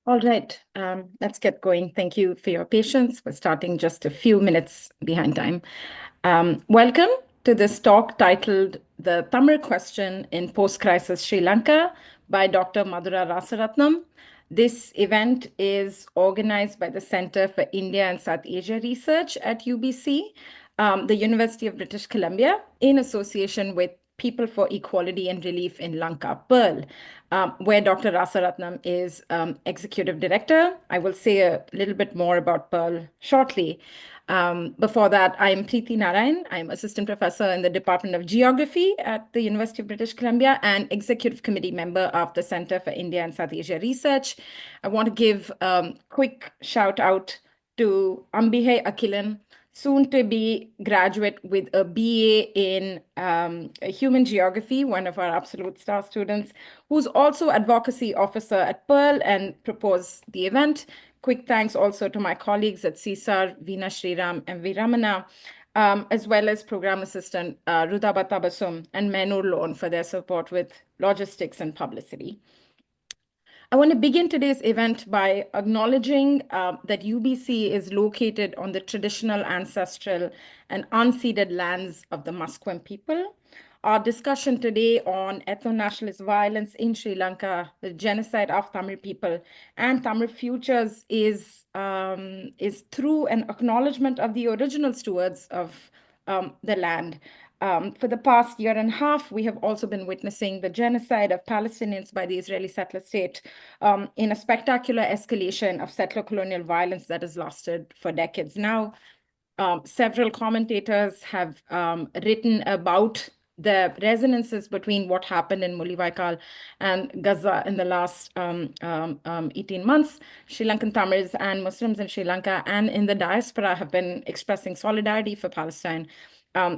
All right, let's get going. Thank you for your patience. We're starting just a few minutes behind time. Welcome to this talk titled The Tamil Question in Post-Crisis Sri Lanka by Dr. Madura Rasaratnam. This event is organized by the Center for India and South Asia Research at UBC, the University of British Columbia, in association with People for Equality and Relief in Lanka, Pearl, where Dr. Rasaratnam is executive director. I will say a little bit more about Pearl shortly. Before that, I'm Priti Narayan. I'm assistant professor in the Department of Geography at the University of British Columbia and executive committee member of the Center for India and South Asia Research. I want to give a quick shout out to Ambihe Akilan, soon to be graduate with a BA in human geography, one of our absolute star students, who's also advocacy officer at Pearl and proposed the event. Quick thanks also to my colleagues at CISAR, Veena Sriram and Viramana, as well as program assistant Rudaba Tabasum and Menur Loan for their support with logistics and publicity. I want to begin today's event by acknowledging that UBC is located on the traditional, ancestral, and unceded lands of the Musqueam people. Our discussion today on ethno-nationalist violence in Sri Lanka, the genocide of Tamil people, and Tamil futures is through an acknowledgement of the original stewards of the land. For the past year and a half, we have also been witnessing the genocide of Palestinians by the Israeli settler state in a spectacular escalation of settler colonial violence that has lasted for decades now. Several commentators have written about the resonances between what happened in Muliwaikal and Gaza in the last 18 months. Sri Lankan Tamils and Muslims in Sri Lanka and in the diaspora have been expressing solidarity for Palestine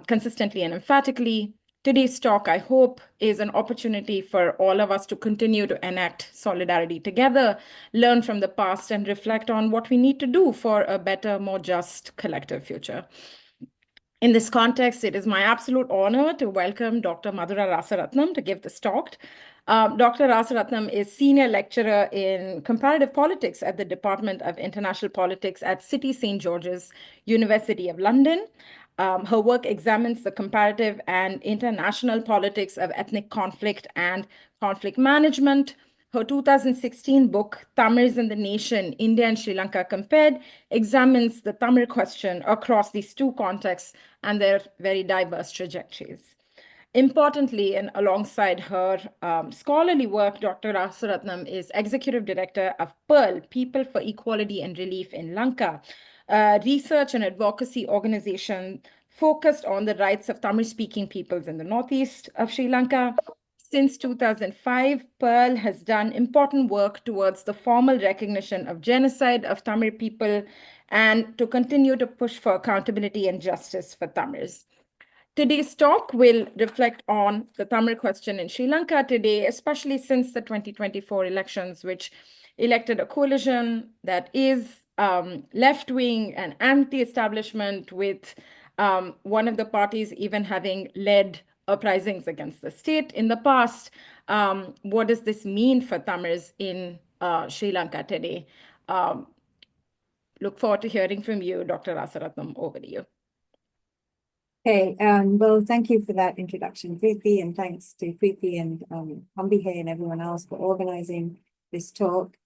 consistently and emphatically. Today's talk, I hope, is an opportunity for all of us to continue to enact solidarity together, learn from the past, and reflect on what we need to do for a better, more just collective future. In this context, it is my absolute honor to welcome Dr. Madura Rasaratnam to give this talk. Dr. Rasaratnam is senior lecturer in comparative politics at the Department of International Politics at City St. George's, University of London. Her work examines the comparative and international politics of ethnic conflict and conflict management. Her 2016 book, Tamils and the Nation, India and Sri Lanka Compared, examines the Tamil question across these two contexts and their very diverse trajectories. Importantly, and alongside her scholarly work, Dr. Rasaratnam is executive director of Pearl, People for Equality and Relief in Lanka, a research and advocacy organization focused on the rights of Tamil-speaking peoples in the northeast of Sri Lanka. Since 2005, Pearl has done important work towards the formal recognition of genocide of Tamil people and to continue to push for accountability and justice for Tamils. Today's talk will reflect on the Tamil question in Sri Lanka today, especially since the 2024 elections, which elected a coalition that is left-wing and anti-establishment, with one of the parties even having led uprisings against the state in the past. What does this mean for Tamils in Sri Lanka today? Look forward to hearing from you, Dr. Rasaratnam. Over to you. Okay, well, thank you for that introduction, Priti, and thanks to Priti and Ambihe and everyone else for organizing this talk.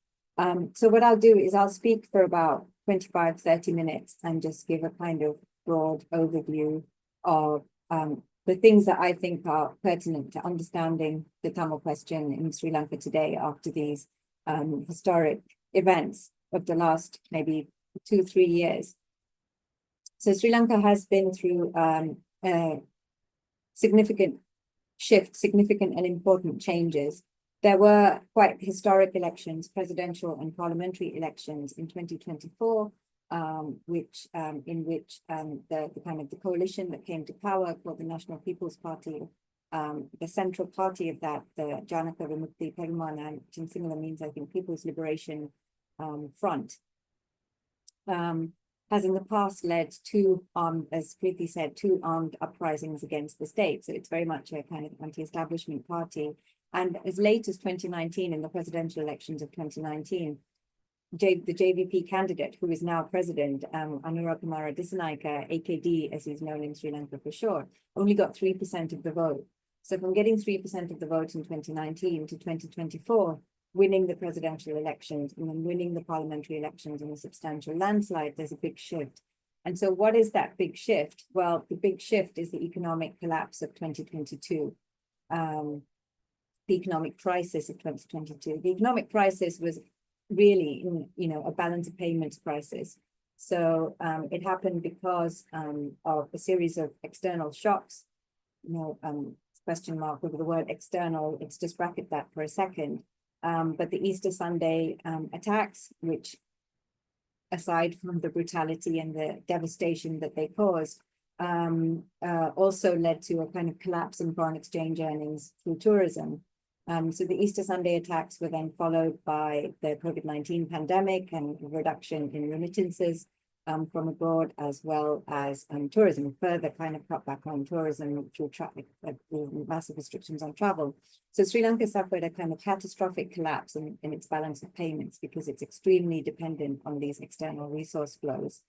So what I'll do is I'll speak for about 25-30 minutes and just give a kind of broad overview of the things that I think are pertinent to understanding the Tamil question in Sri Lanka today after these historic events of the last maybe 2-3 years. So Sri Lanka has been through a significant shift, significant and important changes. There were quite historic elections, presidential and parliamentary elections in 2024, in which the coalition that came to power called the National People's Party, the central party of that, the Janaka Vimukti Perumana, which in Sinhala means, I think, People's Liberation Front, has in the past led to, as Priti said, 2 armed uprisings against the state. So it's very much a kind of anti-establishment party. And as late as 2019, in the presidential elections of 2019, the JVP candidate, who is now president, Kumara Dissanayake, AKD, as he's known in Sri Lanka for sure, only got 3% of the vote. So from getting 3% of the vote in 2019 to 2024, winning the presidential elections and then winning the parliamentary elections in a substantial landslide, there's a big shift. And so what is that big shift? Well, the big shift is the economic collapse of 2022. The economic crisis of 2022. The economic crisis was really, a balance of payments crisis. So it happened because of a series of external shocks. Question mark over the word external. Let's just bracket that for a second. But the Easter Sunday attacks, which, aside from the brutality and the devastation that they caused, also led to a kind of collapse in foreign exchange earnings through tourism. So the Easter Sunday attacks were then followed by the COVID-19 pandemic and a reduction in remittances from abroad, as well as tourism, further kind of cut back on tourism through traffic, massive restrictions on travel. So Sri Lanka suffered a kind of catastrophic collapse in its balance of payments because it's extremely dependent on these external resource flows.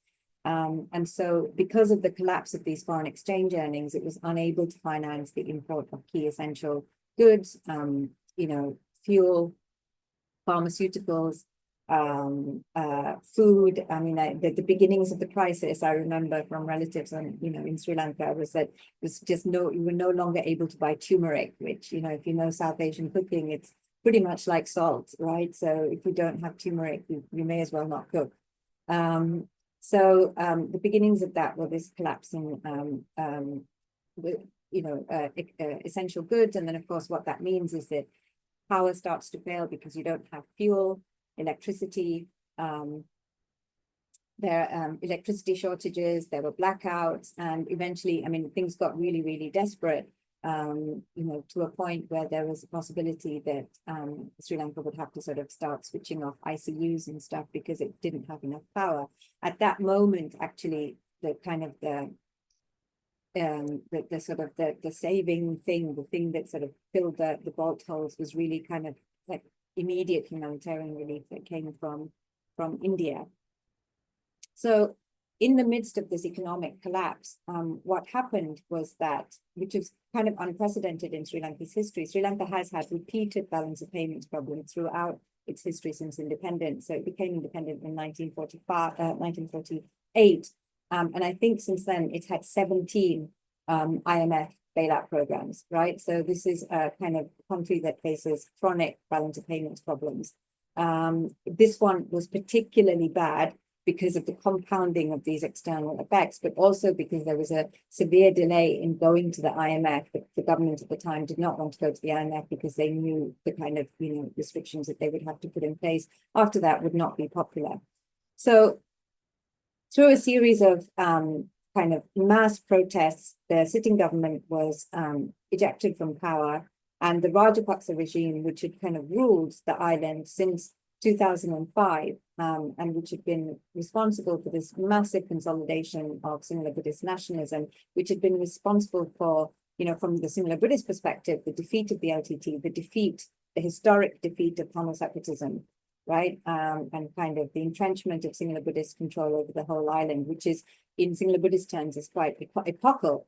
And so because of the collapse of these foreign exchange earnings, it was unable to finance the import of key essential goods, fuel, pharmaceuticals, food. I mean, the beginnings of the crisis, I remember from relatives in Sri Lanka, was that you were no longer able to buy turmeric, which, if you know South Asian cooking, it's pretty much like salt, right? So if you don't have turmeric, you may as well not cook. So the beginnings of that were this collapse in essential goods. And then, of course, what that means is that power starts to fail because you don't have fuel, electricity. There are electricity shortages, there were blackouts, and eventually, things got really, really desperate, to a point where there was a possibility that Sri Lanka would have to sort of start switching off ICUs and stuff because it didn't have enough power. At that moment, actually, the saving thing, the thing that sort of filled the bolt holes, was really kind of like immediate humanitarian relief that came from India. So in the midst of this economic collapse, what happened was that, which is kind of unprecedented in Sri Lanka's history, Sri Lanka has had repeated balance of payments problems throughout its history since independence. So it became independent in 1948. And I think since then it's had 17 IMF bailout programs, right? So this is a kind of country that faces chronic balance of payments problems. This one was particularly bad because of the compounding of these external effects, but also because there was a severe delay in going to the IMF. The government at the time did not want to go to the IMF because they knew the kind of restrictions that they would have to put in place after that would not be popular. So through a series of kind of mass protests, the sitting government was ejected from power, and the Rajapaksa regime, which had kind of ruled the island since 2005, and which had been responsible for this massive consolidation of Sinhala-Buddhist nationalism, which had been responsible for, from the Sinhala-Buddhist perspective, the defeat of the LTT, the historic defeat of Tamil separatism, right? And kind of the entrenchment of Sinhala-Buddhist control over the whole island, which is, in Sinhala-Buddhist terms, is quite epochal.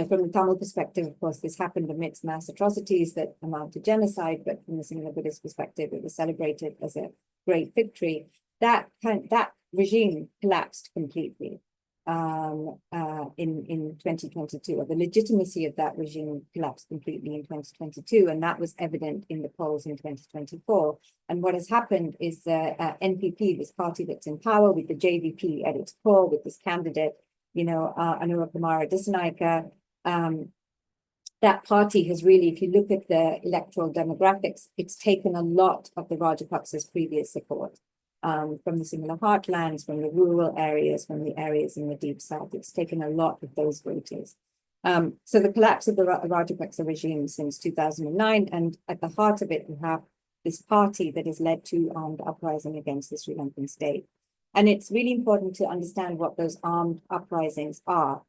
From the Tamil perspective, of course, this happened amidst mass atrocities that amount to genocide, but from the Sinhala-Buddhist perspective, it was celebrated as a great victory. That regime collapsed completely in 2022, or the legitimacy of that regime collapsed completely in 2022, and that was evident in the polls in 2024. And what has happened is the NPP, this party that's in power with the JVP at its core, with this candidate, Kumara Dissanayake, that party has really, if you look at the electoral demographics, it's taken a lot of the Rajapaksa's previous support from the Sinhala heartlands, from the rural areas, from the areas in the deep south. It's taken a lot of those voters. So the collapse of the Rajapaksa regime since 2009, and at the heart of it, we have this party that has led to armed uprising against the Sri Lankan state. And it's really important to understand what those armed uprisings are.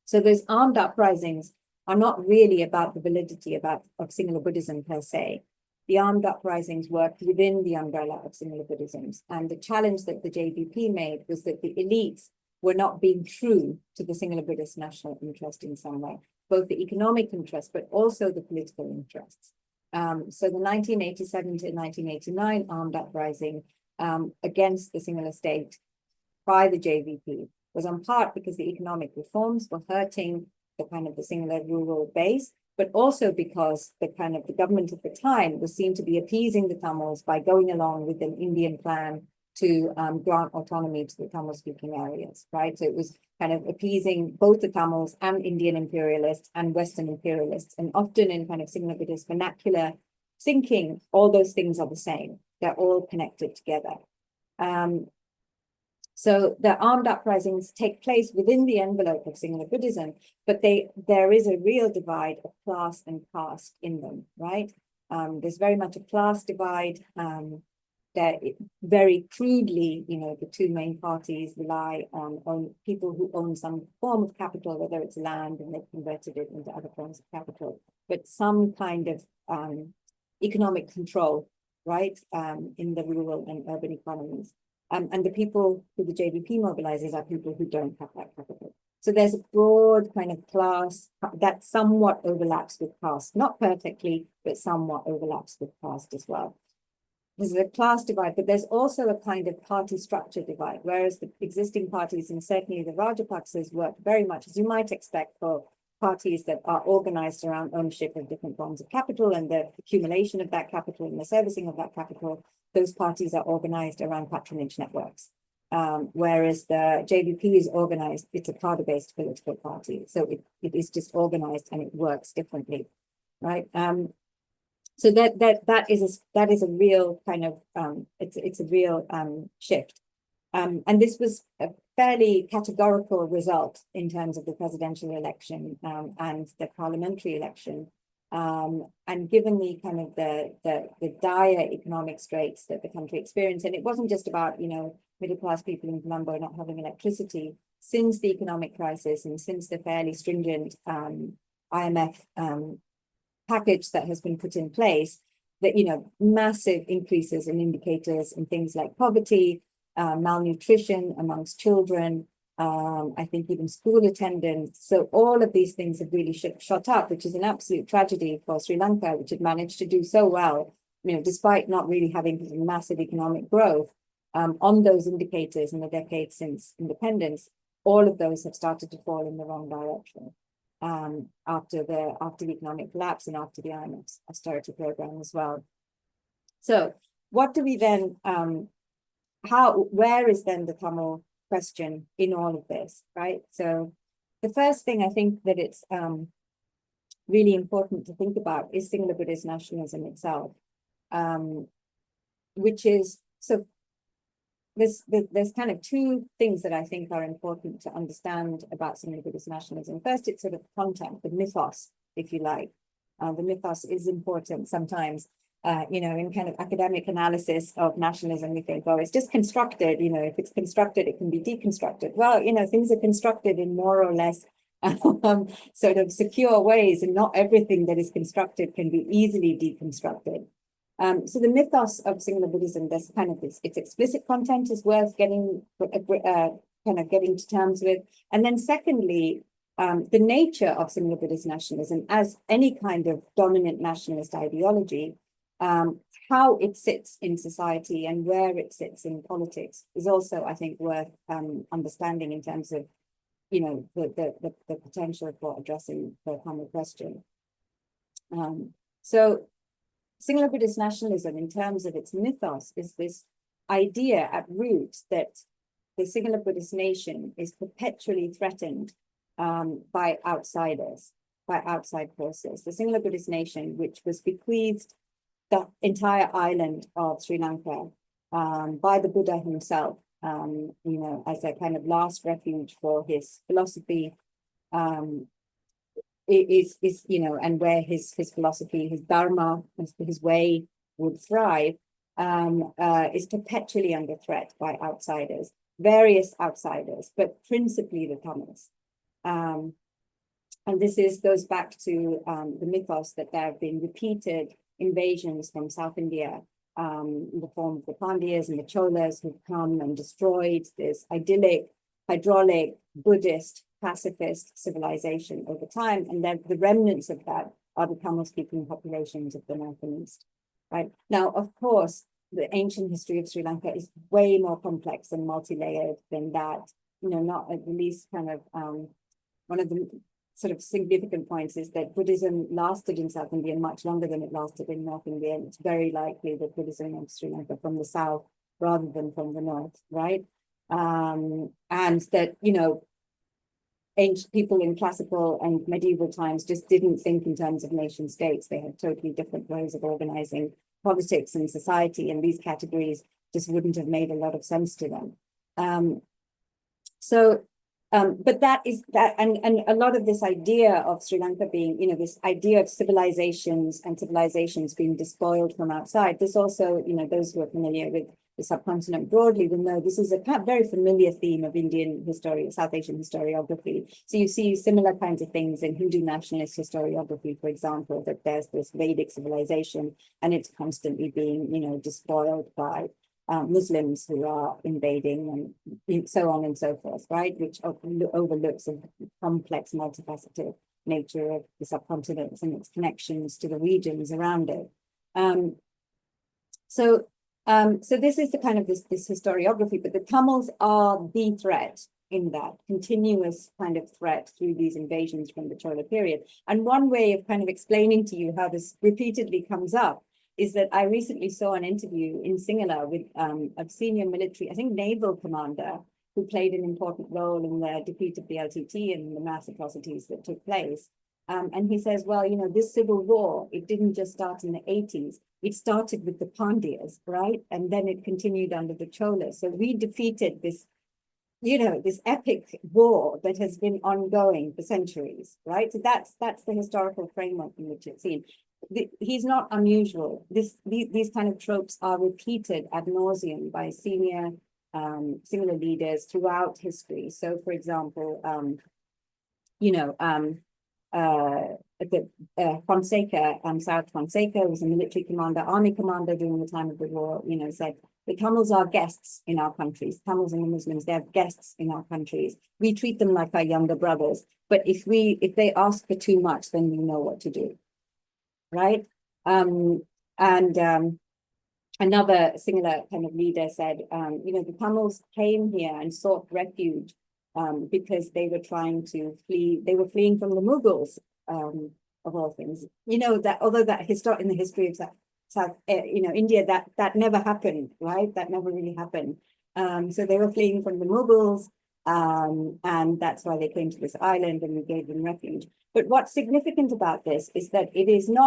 So those armed uprisings are not really about the validity of Sinhala Buddhism per se. the armed uprisings worked within the umbrella of Sinhala Buddhisms. And the challenge that the JBP made was that the elites were not being true to the Sinhala Buddhist national interest in some way, both the economic interest, but also the political interests. So the 1987 to 1989 armed uprising against the Sinhala state by the JVP was on part because the economic reforms were hurting the kind of the Sinhala rural base, but also because the kind of the government at the time was seen to be appeasing the Tamils by going along with an Indian plan to grant autonomy to the Tamil-speaking areas, right? So it was kind of appeasing both the Tamils and Indian imperialists and Western imperialists, and often in kind of Sinhala Buddhist vernacular thinking, all those things are the same. They're all connected together. So the armed uprisings take place within the envelope of Sinhala Buddhism, but there is a real divide of class and caste in them, right? There's very much a class divide. That very crudely, the two main parties rely on people who own some form of capital, whether it's land and they've converted it into other forms of capital, but some kind of economic control, right, in the rural and urban economies. And the people who the JVP mobilizes are people who don't have that capital. So there's a broad kind of class that somewhat overlaps with caste, not perfectly, but somewhat overlaps with caste as well. There's a class divide, but there's also a kind of party structure divide, whereas the existing parties, and certainly the Rajapaksas, work very much, as you might expect, for parties that are organized around ownership of different forms of capital and the accumulation of that capital and the servicing of that capital. Those parties are organized around patronage networks. Whereas the JVP is organized, it's a cadre-based political party. So it is just organized and it works differently, right? So that is a real kind of it's a real shift, and this was a fairly categorical result in terms of the presidential election and the parliamentary election, and given the kind of the dire economic straits that the country experienced, and it wasn't just about middle class people in Colombo not having electricity since the economic crisis and since the fairly stringent IMF package that has been put in place, that massive increases in indicators in things like poverty, malnutrition amongst children, I think even school attendance. So all of these things have really shot up, which is an absolute tragedy for Sri Lanka, which had managed to do so well, despite not really having massive economic growth. On those indicators in the decades since independence, all of those have started to fall in the wrong direction. After the economic collapse and after the IMF's austerity program as well. So what do we then, where is then the Tamil question in all of this, right? So the first thing I think that it's really important to think about is Sinhala Buddhist nationalism itself, which is, so there's kind of two things that I think are important to understand about Sinhala Buddhist nationalism. First, it's sort of content, the mythos, if you like. The mythos is important sometimes, in kind of academic analysis of nationalism. We think, oh, it's just constructed. If it's constructed, it can be deconstructed. Well, things are constructed in more or less sort of secure ways, and not everything that is constructed can be easily deconstructed. So the mythos of Sinhala Buddhism, there's kind of its explicit content is worth getting to terms with. And then secondly, the nature of Sinhala Buddhist nationalism as any kind of dominant nationalist ideology, how it sits in society and where it sits in politics is also, I think, worth understanding in terms of, the potential for addressing the Tamil question. So Sinhala Buddhist nationalism, in terms of its mythos, is this idea at root that the Sinhala Buddhist nation is perpetually threatened by outsiders, by outside forces. The Sinhala Buddhist nation, which was bequeathed the entire island of Sri Lanka by the Buddha himself, as a kind of last refuge for his philosophy, and where his philosophy, his dharma, his way would thrive, is perpetually under threat by outsiders, various outsiders, but principally the Tamils. And this goes back to the mythos that there have been repeated invasions from South India, in the form of the Pandyas and the Cholas who've come and destroyed this idyllic, hydraulic, Buddhist, pacifist civilization over time. And then the remnants of that are the Tamil-speaking populations of the North and East, right? Now, of course, the ancient history of Sri Lanka is way more complex and multi-layered than that. Not at least kind of one of the sort of significant points is that Buddhism lasted in South India much longer than it lasted in North India. And it's very likely that Buddhism entered Sri Lanka from the south rather than from the north, right? And that, ancient people in classical and medieval times just didn't think in terms of nation states. They had totally different ways of organizing politics and society, and these categories just wouldn't have made a lot of sense to them. But that is that, and a lot of this idea of Sri Lanka being, this idea of civilizations and civilizations being despoiled from outside. This also, those who are familiar with the subcontinent broadly will know this is a very familiar theme of Indian history, South Asian historiography. So you see similar kinds of things in Hindu nationalist historiography, for example, that there's this Vedic civilization and it's constantly being, despoiled by Muslims who are invading and so on and so forth, right? Which overlooks a complex, multifaceted nature of the subcontinent and its connections to the regions around it. So this is the kind of this historiography, but the Tamils are the threat in that continuous kind of threat through these invasions from the Chola period. And one way of kind of explaining to you how this repeatedly comes up is that I recently saw an interview in Sinhala with a senior military, I think naval commander, who played an important role in the defeat of the LTT and the mass atrocities that took place. And he says, well, this civil war, it didn't just start in the 80s. It started with the Pandyas, right? And then it continued under the Cholas. So we defeated this, this epic war that has been ongoing for centuries, right? So that's the historical framework in which it's seen. He's not unusual. These kind of tropes are repeated ad nauseum by senior leaders throughout history. So, for example, Fonseca, South Fonseca was a military commander, army commander during the time of the war. Said the Tamils are guests in our countries. Tamils and the Muslims, they're guests in our countries. We treat them like our younger brothers. But if they ask for too much, then we know what to do. Right. Another similar kind of leader said, the Tamils came here and sought refuge because they were trying to flee. They were fleeing from the Mughals, of all things. That although that in the history of South India, that never happened, right? That never really happened. So they were fleeing from the Mughals. And that's why they came to this island and we gave them refuge. But what's significant about this is that it is an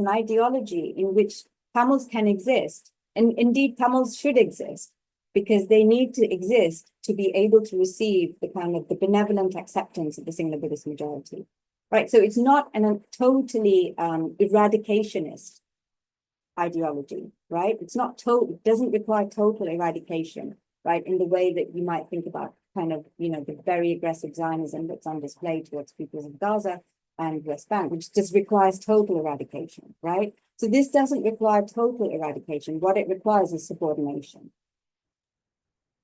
ideology in which Tamils can exist. And indeed, Tamils should exist because they need to exist to be able to receive the benevolent acceptance of the Sinhala-Buddhist majority, right? So it's not a totally eradicationist ideology, right? It's not it doesn't require total eradication, right? In the way that you might think about the very aggressive Zionism that's on display towards peoples of Gaza and West Bank, which just requires total eradication, right? So this doesn't require total eradication. What it requires is subordination.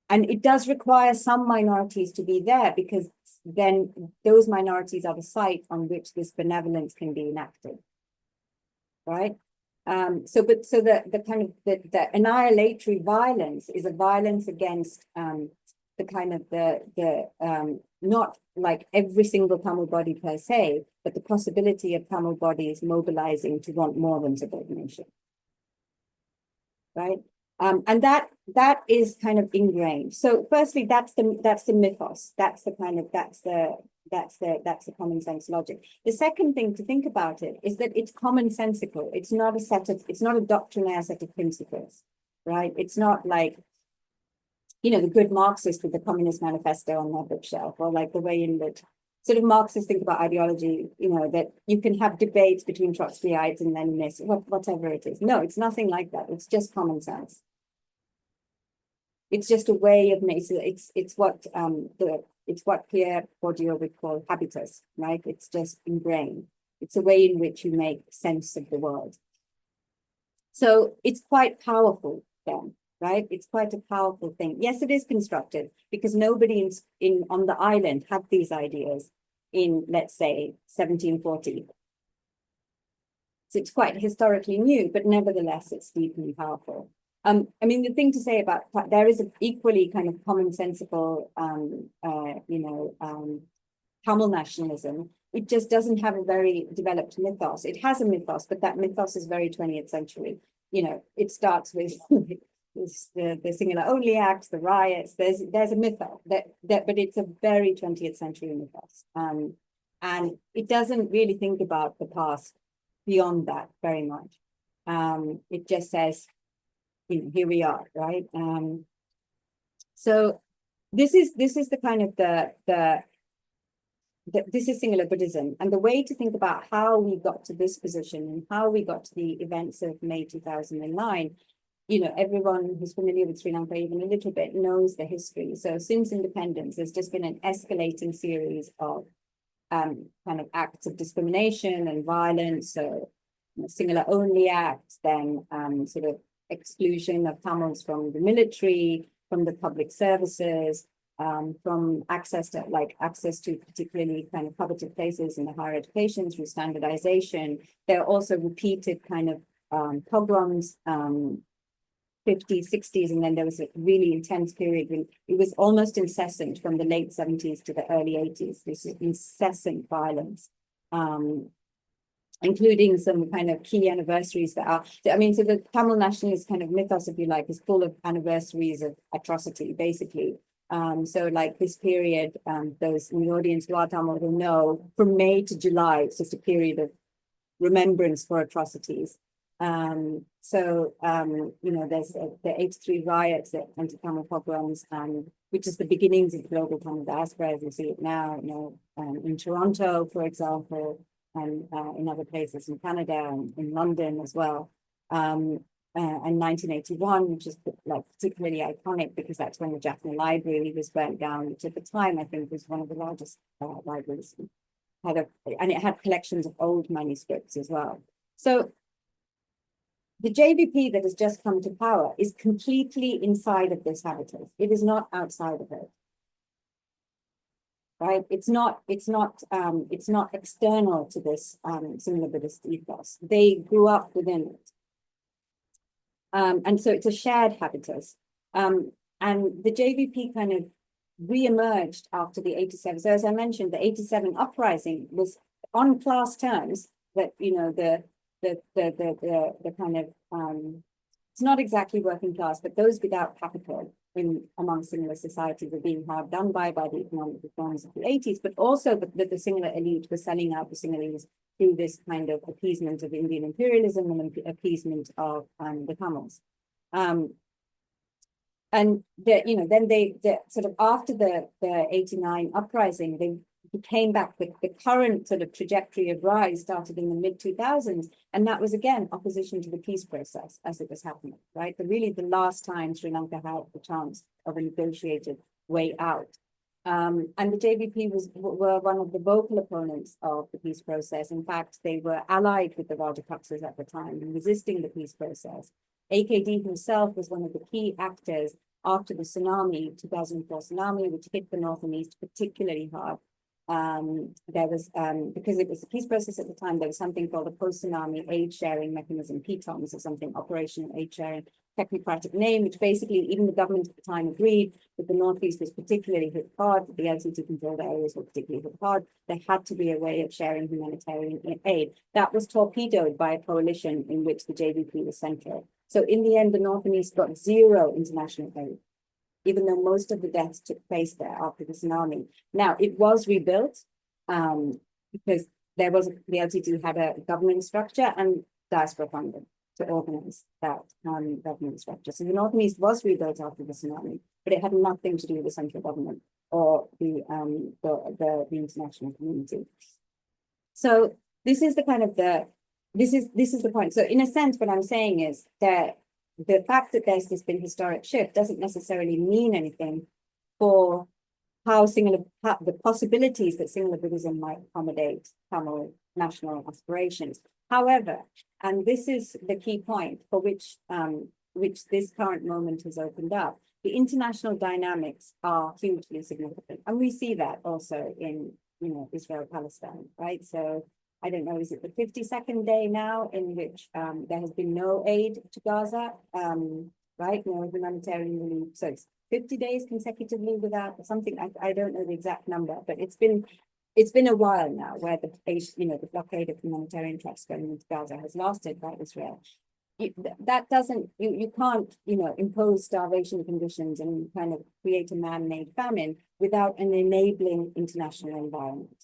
And it does require some minorities to be there because then those minorities are the site on which this benevolence can be enacted, right? So the annihilatory violence is a violence against not like every single Tamil body per se, but the possibility of Tamil bodies mobilizing to want more than subordination, right? And that is kind of ingrained. So firstly, that's the mythos. That's the common sense logic. The second thing to think about it is that it's commonsensical. It's not a doctrinaire set of principles, right? It's not like the good Marxist with the Communist Manifesto on their bookshelf, or like the way in which sort of Marxists think about ideology, that you can have debates between Trotskyites and Leninists, whatever it is. No, it's nothing like that. It's just common sense. It's just a way of making it's what Pierre Bourdieu would call habitus, right? It's just ingrained. It's a way in which you make sense of the world. So it's quite powerful then, right? It's quite a powerful thing. Yes, it is constructed because nobody on the island had these ideas in, let's say, 1740. So it's quite historically new, but nevertheless, it's deeply powerful. I mean, the thing to say about there is an equally kind of commonsensical, Tamil nationalism. It just doesn't have a very developed mythos. It has a mythos, but that mythos is very 20th century. You know, it starts with the Sinhala Only Act, the riots. There's a mythos but it's a very 20th century mythos. And it doesn't really think about the past beyond that very much. It just says, you know, here we are, right? So this is the kind of this is Sinhala-Buddhism, and the way to think about how we got to this position and how we got to the events of May 2009. You know, everyone who's familiar with Sri Lanka even a little bit knows the history. So since independence, there's just been an escalating series of kind of acts of discrimination and violence. So Sinhala Only Act, then sort of exclusion of Tamils from the military, from the public services, from access to particularly kind of coveted places in the higher education through standardization. There are also repeated kind of pogroms, 50s, 60s, and then there was a really intense period when it was almost incessant from the late 70s to the early 80s, this incessant violence, including some kind of key anniversaries that are, I mean, so the Tamil nationalist kind of mythos, if you like, is full of anniversaries of atrocity, basically. So like this period, those in the audience who are Tamil will know, from May to July, it's just a period of remembrance for atrocities. You know, there's the 83 riots, the anti-Tamil pogroms, which is the beginnings of global Tamil diaspora, as we see it now, you know, in Toronto, for example, and in other places in Canada and in London as well. And 1981, which is like particularly iconic because that's when the Jaffna Library was burnt down, which at the time I think was one of the largest libraries. And it had collections of old manuscripts as well. So the JVP that has just come to power is completely inside of this habitat. It is not outside of it. Right? It's not external to this Sinhala-Buddhist ethos. They grew up within it. And so it's a shared habitus. And the JVP kind of re-emerged after the 87. So as I mentioned, the 87 uprising was on class terms, that, you know, the kind of, it's not exactly working class, but those without capital among Sinhala society were being hard done by the economic reforms of the 80s, but also that the Sinhala elite was selling out the Sinhalese through this kind of appeasement of Indian imperialism and appeasement of the Tamils. And you know, then they sort of after the 89 uprising, they came back with the current sort of trajectory of rise started in the mid 2000s, and that was again opposition to the peace process as it was happening, right? Really the last time Sri Lanka had the chance of a negotiated way out. And the JVP were one of the vocal opponents of the peace process. In fact, they were allied with the Rajapaksas at the time in resisting the peace process. AKD himself was one of the key actors after the tsunami, 2004 tsunami, which hit the North and East particularly hard. There was, because it was a peace process at the time, there was something called a post-tsunami aid sharing mechanism, PTOMS or something, Operational Aid Sharing, technocratic name, which basically even the government at the time agreed that the Northeast was particularly hit hard, that the LCT controlled areas were particularly hit hard. There had to be a way of sharing humanitarian aid. That was torpedoed by a coalition in which the JVP was central. So in the end, the North and East got zero international aid, even though most of the deaths took place there after the tsunami. Now, it was rebuilt because there was, the LTT had a government structure and diaspora funding to organize that government structure. So the North and East was rebuilt after the tsunami, but it had nothing to do with the central government or the international community. So this is the kind of this is the point. So in a sense, what I'm saying is that the fact that there's this been historic shift doesn't necessarily mean anything for how the possibilities that Sinhala Buddhism might accommodate Tamil national aspirations. However, and this is the key point for which this current moment has opened up, the international dynamics are hugely significant. And we see that also in, Israel-Palestine, right? So I don't know, is it the 52nd day now in which there has been no aid to Gaza, right? No humanitarian relief. So it's 50 days consecutively without something, I don't know the exact number, but it's been a while now where the blockade of humanitarian trucks going into Gaza has lasted by Israel. That doesn't, you can't, impose starvation conditions and kind of create a man-made famine without an enabling international environment.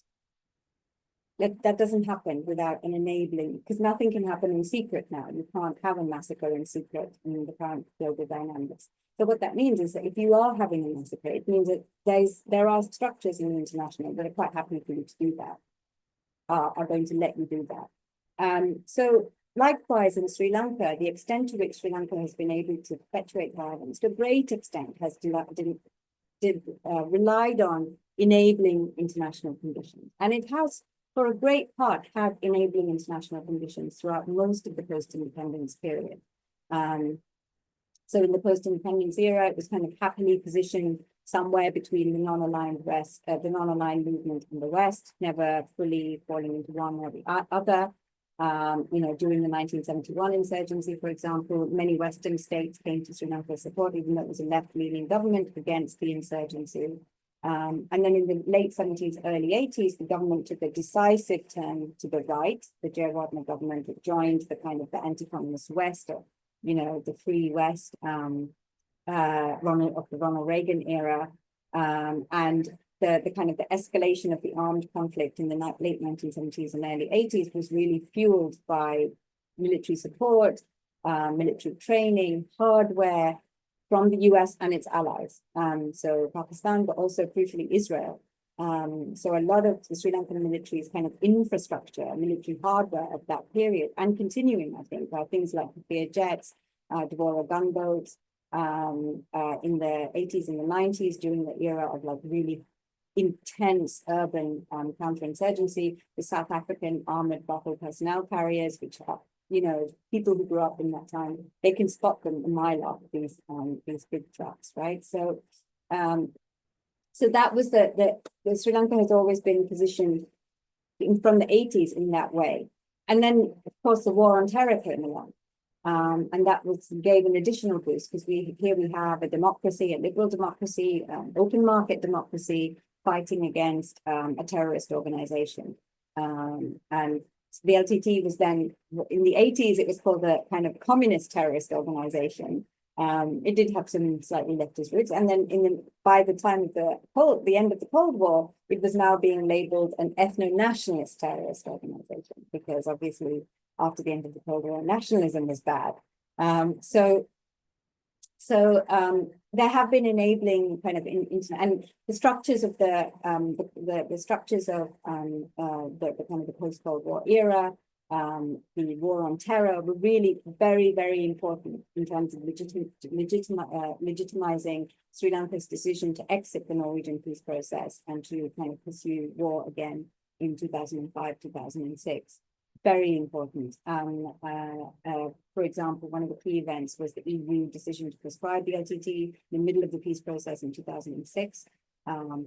That doesn't happen without an enabling, because nothing can happen in secret now. You can't have a massacre in secret in the current global dynamics. So what that means is that if you are having a massacre, it means that there are structures in the international that are quite happy for you to do that, are going to let you do that. So likewise in Sri Lanka, the extent to which Sri Lanka has been able to perpetuate violence, to a great extent, has relied on enabling international conditions. And it has, for a great part, had enabling international conditions throughout most of the post-independence period. So in the post-independence era, it was kind of happily positioned somewhere between the non-aligned West, the non-aligned movement in the West, never fully falling into one or the other. During the 1971 insurgency, for example, many Western states came to Sri Lanka's support, even though it was a left-leaning government, against the insurgency. And then in the late 70s, early 80s, the government took a decisive turn to the right. The Rasaratnam government joined the kind of the anti-communist West, or the free West of the Ronald Reagan era, and the kind of the escalation of the armed conflict in the late 1970s and early 80s was really fueled by military support, military training, hardware from the US and its allies. So Pakistan, but also crucially Israel. So a lot of the Sri Lankan military's kind of infrastructure, military hardware of that period, and continuing, I think, by things like Kafir jets, Devora gunboats, in the 80s and the 90s, during the era of like really intense urban counterinsurgency, the South African armored battle personnel carriers, which are, people who grew up in that time, they can spot them a mile off, these big trucks, right? So that was the Sri Lanka has always been positioned from the 80s in that way. And then, of course, the war on terror came along. And that gave an additional boost, because here we have a democracy, a liberal democracy, open market democracy, fighting against a terrorist organization. And the LTT was then, in the 80s, it was called the kind of communist terrorist organization. It did have some slightly leftist roots. And then by the time of the end of the Cold War, it was now being labeled an ethno-nationalist terrorist organization, because obviously after the end of the Cold War, nationalism was bad. So there have been enabling kind of and the structures of the structures of the kind of the post-Cold War era, the war on terror, were really very, very important in terms of legitimizing Sri Lanka's decision to exit the Norwegian peace process and to kind of pursue war again in 2005, 2006. Very important. For example, one of the key events was the EU decision to prescribe the LTT in the middle of the peace process in 2006.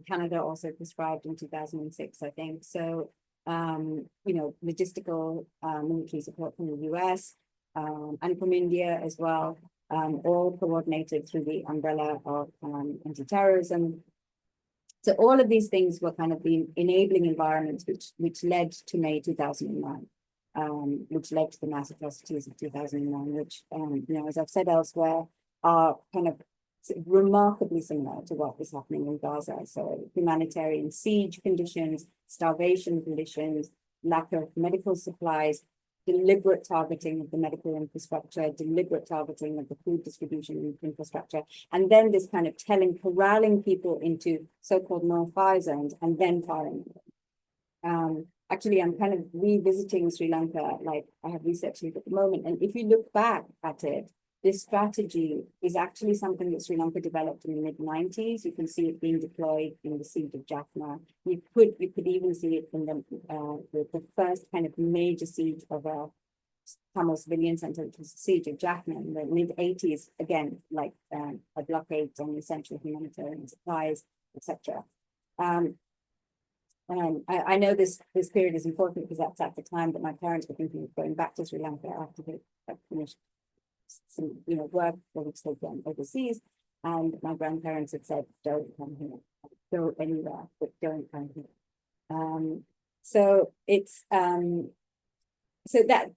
Canada also prescribed in 2006, I think. So, logistical military support from the US and from India as well, all coordinated through the umbrella of anti-terrorism. So all of these things were kind of the enabling environments which led to May 2009. Which led to the mass atrocities of 2009, which, as I've said elsewhere, are kind of remarkably similar to what was happening in Gaza. So humanitarian siege conditions, starvation conditions, lack of medical supplies, deliberate targeting of the medical infrastructure, deliberate targeting of the food distribution infrastructure, and then this kind of corralling people into so-called no-fire zones and then firing them. Actually, I'm kind of revisiting Sri Lanka, like I have researched it at the moment. And if you look back at it, this strategy is actually something that Sri Lanka developed in the mid-90s. You can see it being deployed in the siege of Jaffna. You could even see it in the first kind of major siege of a Tamil civilian center, which was the siege of Jaffna in the mid-80s, again, like a blockade on essential humanitarian supplies, etc. And I know this period is important because that's at the time that my parents were thinking of going back to Sri Lanka after they had finished some, work that was taken overseas. And my grandparents had said, don't come here, go anywhere, but don't come here. So it's, so that,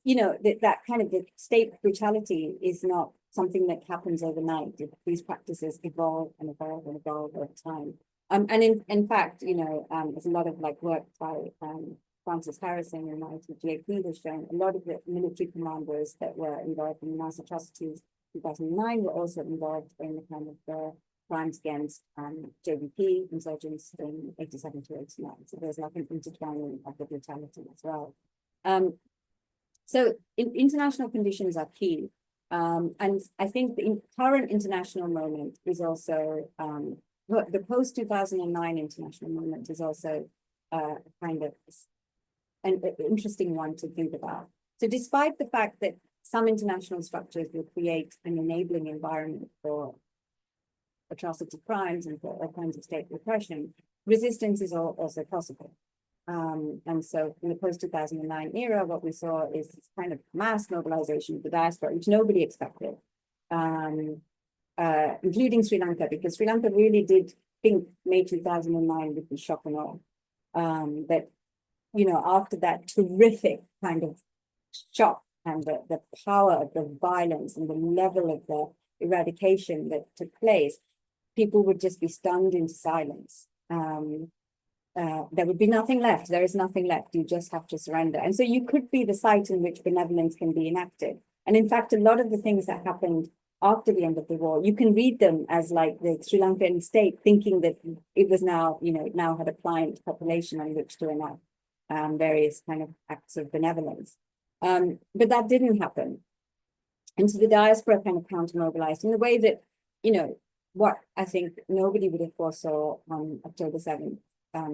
that kind of the state brutality is not something that happens overnight. These practices evolve and evolve and evolve over time. And in fact, there's a lot of work by Francis Harrison and ITGAP has shown a lot of the military commanders that were involved in the mass atrocities in 2009 were also involved in the kind of the crimes against JVP insurgents in 87 to 89. So there's an intertwining of the brutality as well. So international conditions are key. And I think the current international moment is also, the post-2009 international moment is also kind of an interesting one to think about. So despite the fact that some international structures will create an enabling environment for atrocity crimes and for all kinds of state repression, resistance is also possible. And so in the post-2009 era, what we saw is this kind of mass mobilization of the diaspora, which nobody expected, including Sri Lanka, because Sri Lanka really did think May 2009 would be shock and awe. That, after that terrific kind of shock and the power of the violence and the level of the eradication that took place, people would just be stunned into silence. There would be nothing left. There is nothing left. You just have to surrender. And so you could be the site in which benevolence can be enacted. And in fact, a lot of the things that happened after the end of the war, you can read them as like the Sri Lankan state thinking that it was now, it now had a pliant population on which to enact various kind of acts of benevolence. But that didn't happen. And so the diaspora kind of counter-mobilized in the way that, what I think nobody would have foresaw on October 7th,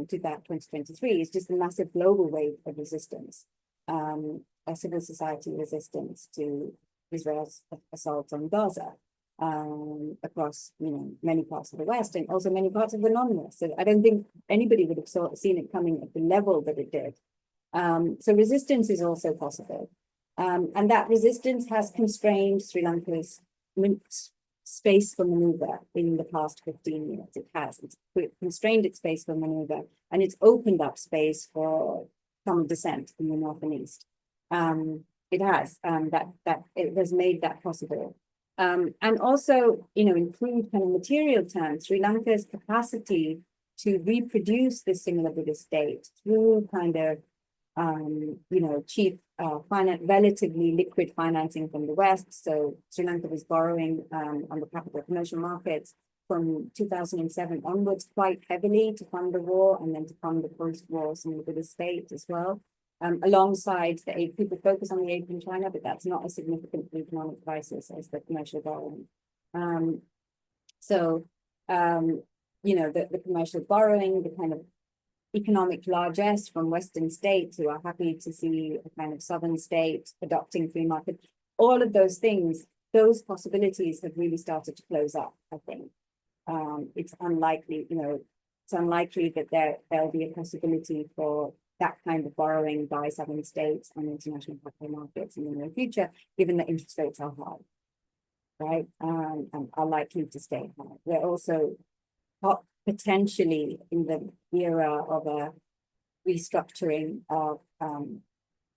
2023 is just a massive global wave of resistance, a civil society resistance to Israel's assault on Gaza across, many parts of the West and also many parts of the non-West. So I don't think anybody would have seen it coming at the level that it did. So resistance is also possible. And that resistance has constrained Sri Lanka's space for maneuver in the past 15 years. It has. It's constrained its space for maneuver, and it's opened up space for some dissent in the north and east. It has. It has made that possible. And also, in crude kind of material terms, Sri Lanka's capacity to reproduce the Sinhala-Buddhist state through kind of cheap relatively liquid financing from the West. So Sri Lanka was borrowing on the capital commercial markets from 2007 onwards quite heavily to fund the war and then to fund the post-war Sinhala-Buddhist state as well. Alongside the aid, people focus on the aid from China, but that's not a significant economic crisis as the commercial borrowing. The commercial borrowing, the kind of economic largesse from Western states who are happy to see a kind of southern state adopting free market, all of those things, those possibilities have really started to close up, I think. It's unlikely, it's unlikely that there'll be a possibility for that kind of borrowing by southern states and international capital markets in the near future, given that interest rates are high, right? And are likely to stay high. They're also potentially in the era of a restructuring of the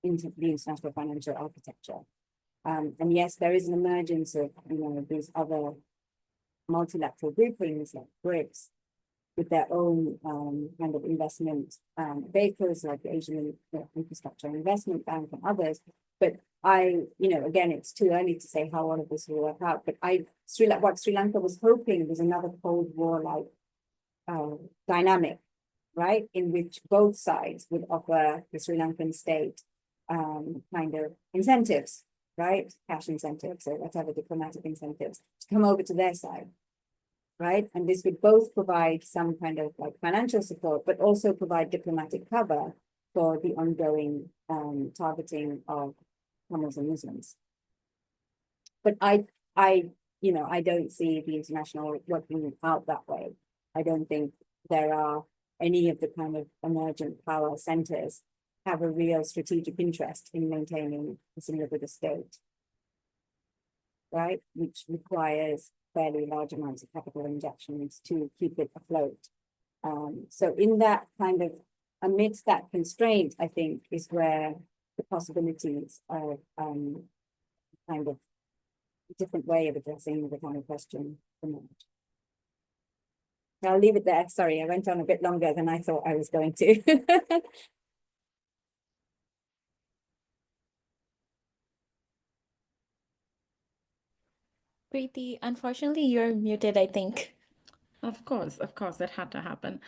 international financial architecture. And yes, there is an emergence of, these other multilateral groupings like BRICS with their own kind of investment vehicles like the Asian Infrastructure Investment Bank and others. But again, it's too early to say how all of this will work out. But what Sri Lanka was hoping was another Cold War-like dynamic, right, in which both sides would offer the Sri Lankan state kind of incentives right? Cash incentives or whatever, diplomatic incentives to come over to their side, right? And this would both provide some kind of like financial support, but also provide diplomatic cover for the ongoing targeting of Tamils and Muslims. But I, I don't see the international working out that way. I don't think there are any of the kind of emergent power centers have a real strategic interest in maintaining a Sinhala-Buddhist state, right? Which requires fairly large amounts of capital injections to keep it afloat. So in that kind of, amidst that constraint, I think is where the possibilities of kind of different way of addressing the kind of question emerge. I'll leave it there. Sorry, I went on a bit longer than I thought I was going to. Preeti, unfortunately, you're muted, I think. Of course, that had to happen.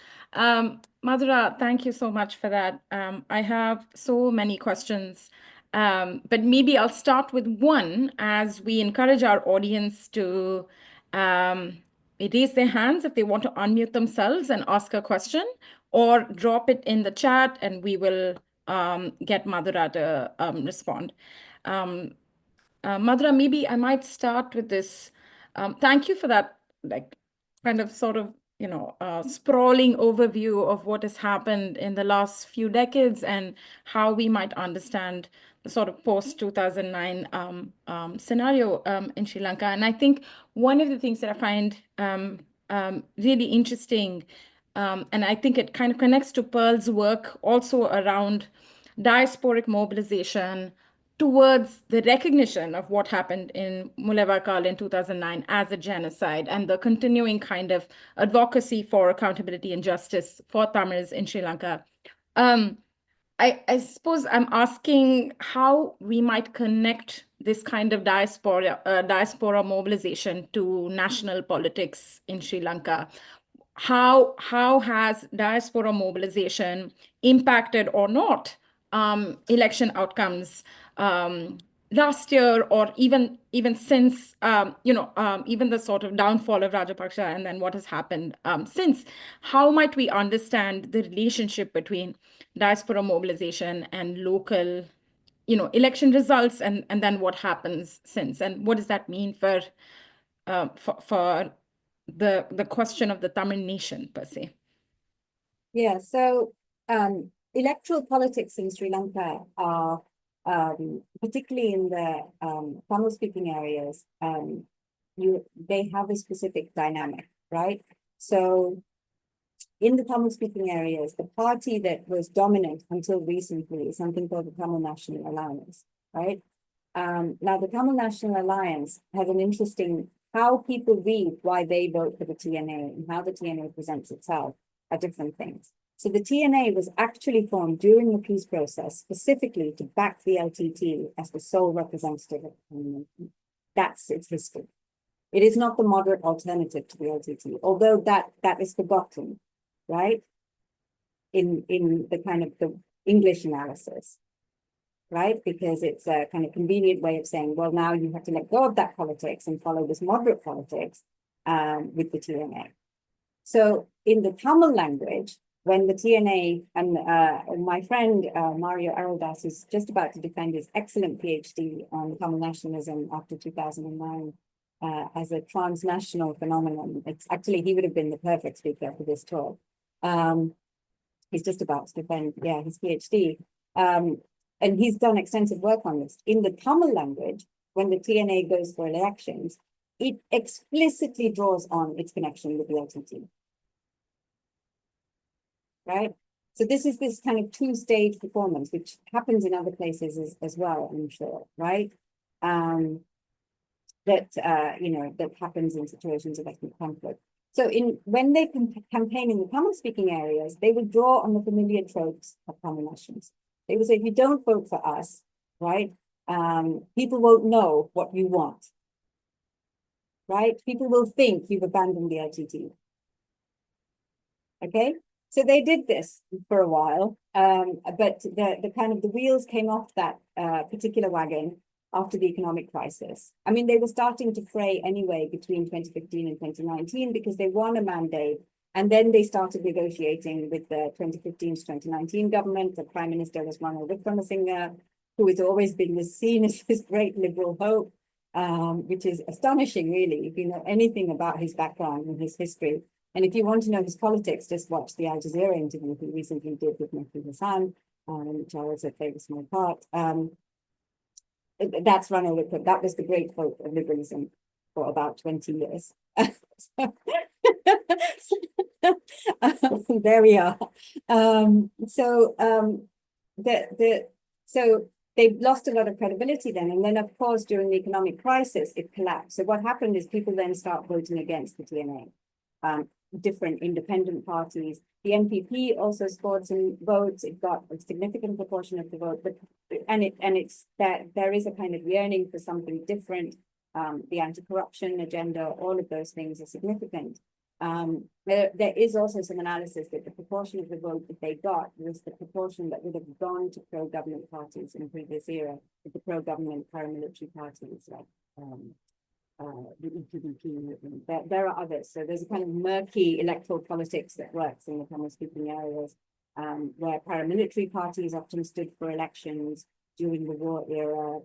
Madura, thank you so much for that. I have so many questions, but maybe I'll start with one as we encourage our audience to raise their hands if they want to unmute themselves and ask a question, or drop it in the chat and we will get Madura to respond. Madura, maybe I might start with this. Thank you for that, like, kind of sort of, sprawling overview of what has happened in the last few decades and how we might understand the sort of post-2009 scenario in Sri Lanka. And I think one of the things that I find really interesting, and I think it kind of connects to Pearl's work also around diasporic mobilization towards the recognition of what happened in Mulevakal in 2009 as a genocide and the continuing kind of advocacy for accountability and justice for Tamils in Sri Lanka. I suppose I'm asking how we might connect this kind of diaspora mobilization to national politics in Sri Lanka. How has diaspora mobilization impacted or not election outcomes last year, or even since even the sort of downfall of Rajapaksa and then what has happened since? How might we understand the relationship between diaspora mobilization and local election results, and then what happens since, and what does that mean for the question of the Tamil nation per se? Yeah, so electoral politics in Sri Lanka are, particularly in the Tamil-speaking areas, they have a specific dynamic, right? So in the Tamil-speaking areas, the party that was dominant until recently is something called the Tamil National Alliance, right? Now, the Tamil National Alliance has an interesting, how people read why they vote for the TNA and how the TNA presents itself are different things. So the TNA was actually formed during the peace process, specifically to back the LTT as the sole representative of the nation. That's its history. It is not the moderate alternative to the LTT, although that is forgotten, right? In the kind of the English analysis, right? Because it's a kind of convenient way of saying, well, now you have to let go of that politics and follow this moderate politics with the TNA. So in the Tamil language, when the TNA, and my friend Mario Araldas is just about to defend his excellent PhD on Tamil nationalism after 2009 as a transnational phenomenon. It's actually, he would have been the perfect speaker for this talk. He's just about to defend, his PhD. And he's done extensive work on this. In the Tamil language, when the TNA goes for elections, it explicitly draws on its connection with the LTT. Right? So this is this kind of two-stage performance, which happens in other places as well, I'm sure, right? That happens in situations of ethnic conflict. So when they campaign in the Tamil-speaking areas, they will draw on the familiar tropes of Tamil nationals. They will say, if you don't vote for us, right, people won't know what you want, right? People will think you've abandoned the LTT. Okay? So they did this for a while, but the kind of the wheels came off that particular wagon after the economic crisis. I mean, they were starting to fray anyway between 2015 and 2019 because they won a mandate. And then they started negotiating with the 2015 to 2019 government. The Prime Minister was Ranil Wickremesinghe, who has always been seen as this great liberal hope, which is astonishing, really, if you know anything about his background and his history. And if you want to know his politics, just watch the Al Jazeera interview he recently did with Mehdi Hassan, which I also played a small part. That's Ranil Wickremesinghe. That was the great hope of liberalism for about 20 years. There we are. So they lost a lot of credibility then. And then, of course, during the economic crisis, it collapsed. So what happened is people then start voting against the TNA. Different independent parties. The NPP also scored some votes. It got a significant proportion of the vote, but it's that there is a kind of yearning for something different. The anti-corruption agenda, all of those things are significant. There is also some analysis that the proportion of the vote that they got was the proportion that would have gone to pro-government parties in the previous era, with the pro-government paramilitary parties like the EPDP movement. There are others. So there's a kind of murky electoral politics that works in the Tamil-speaking areas, where paramilitary parties often stood for elections during the war era,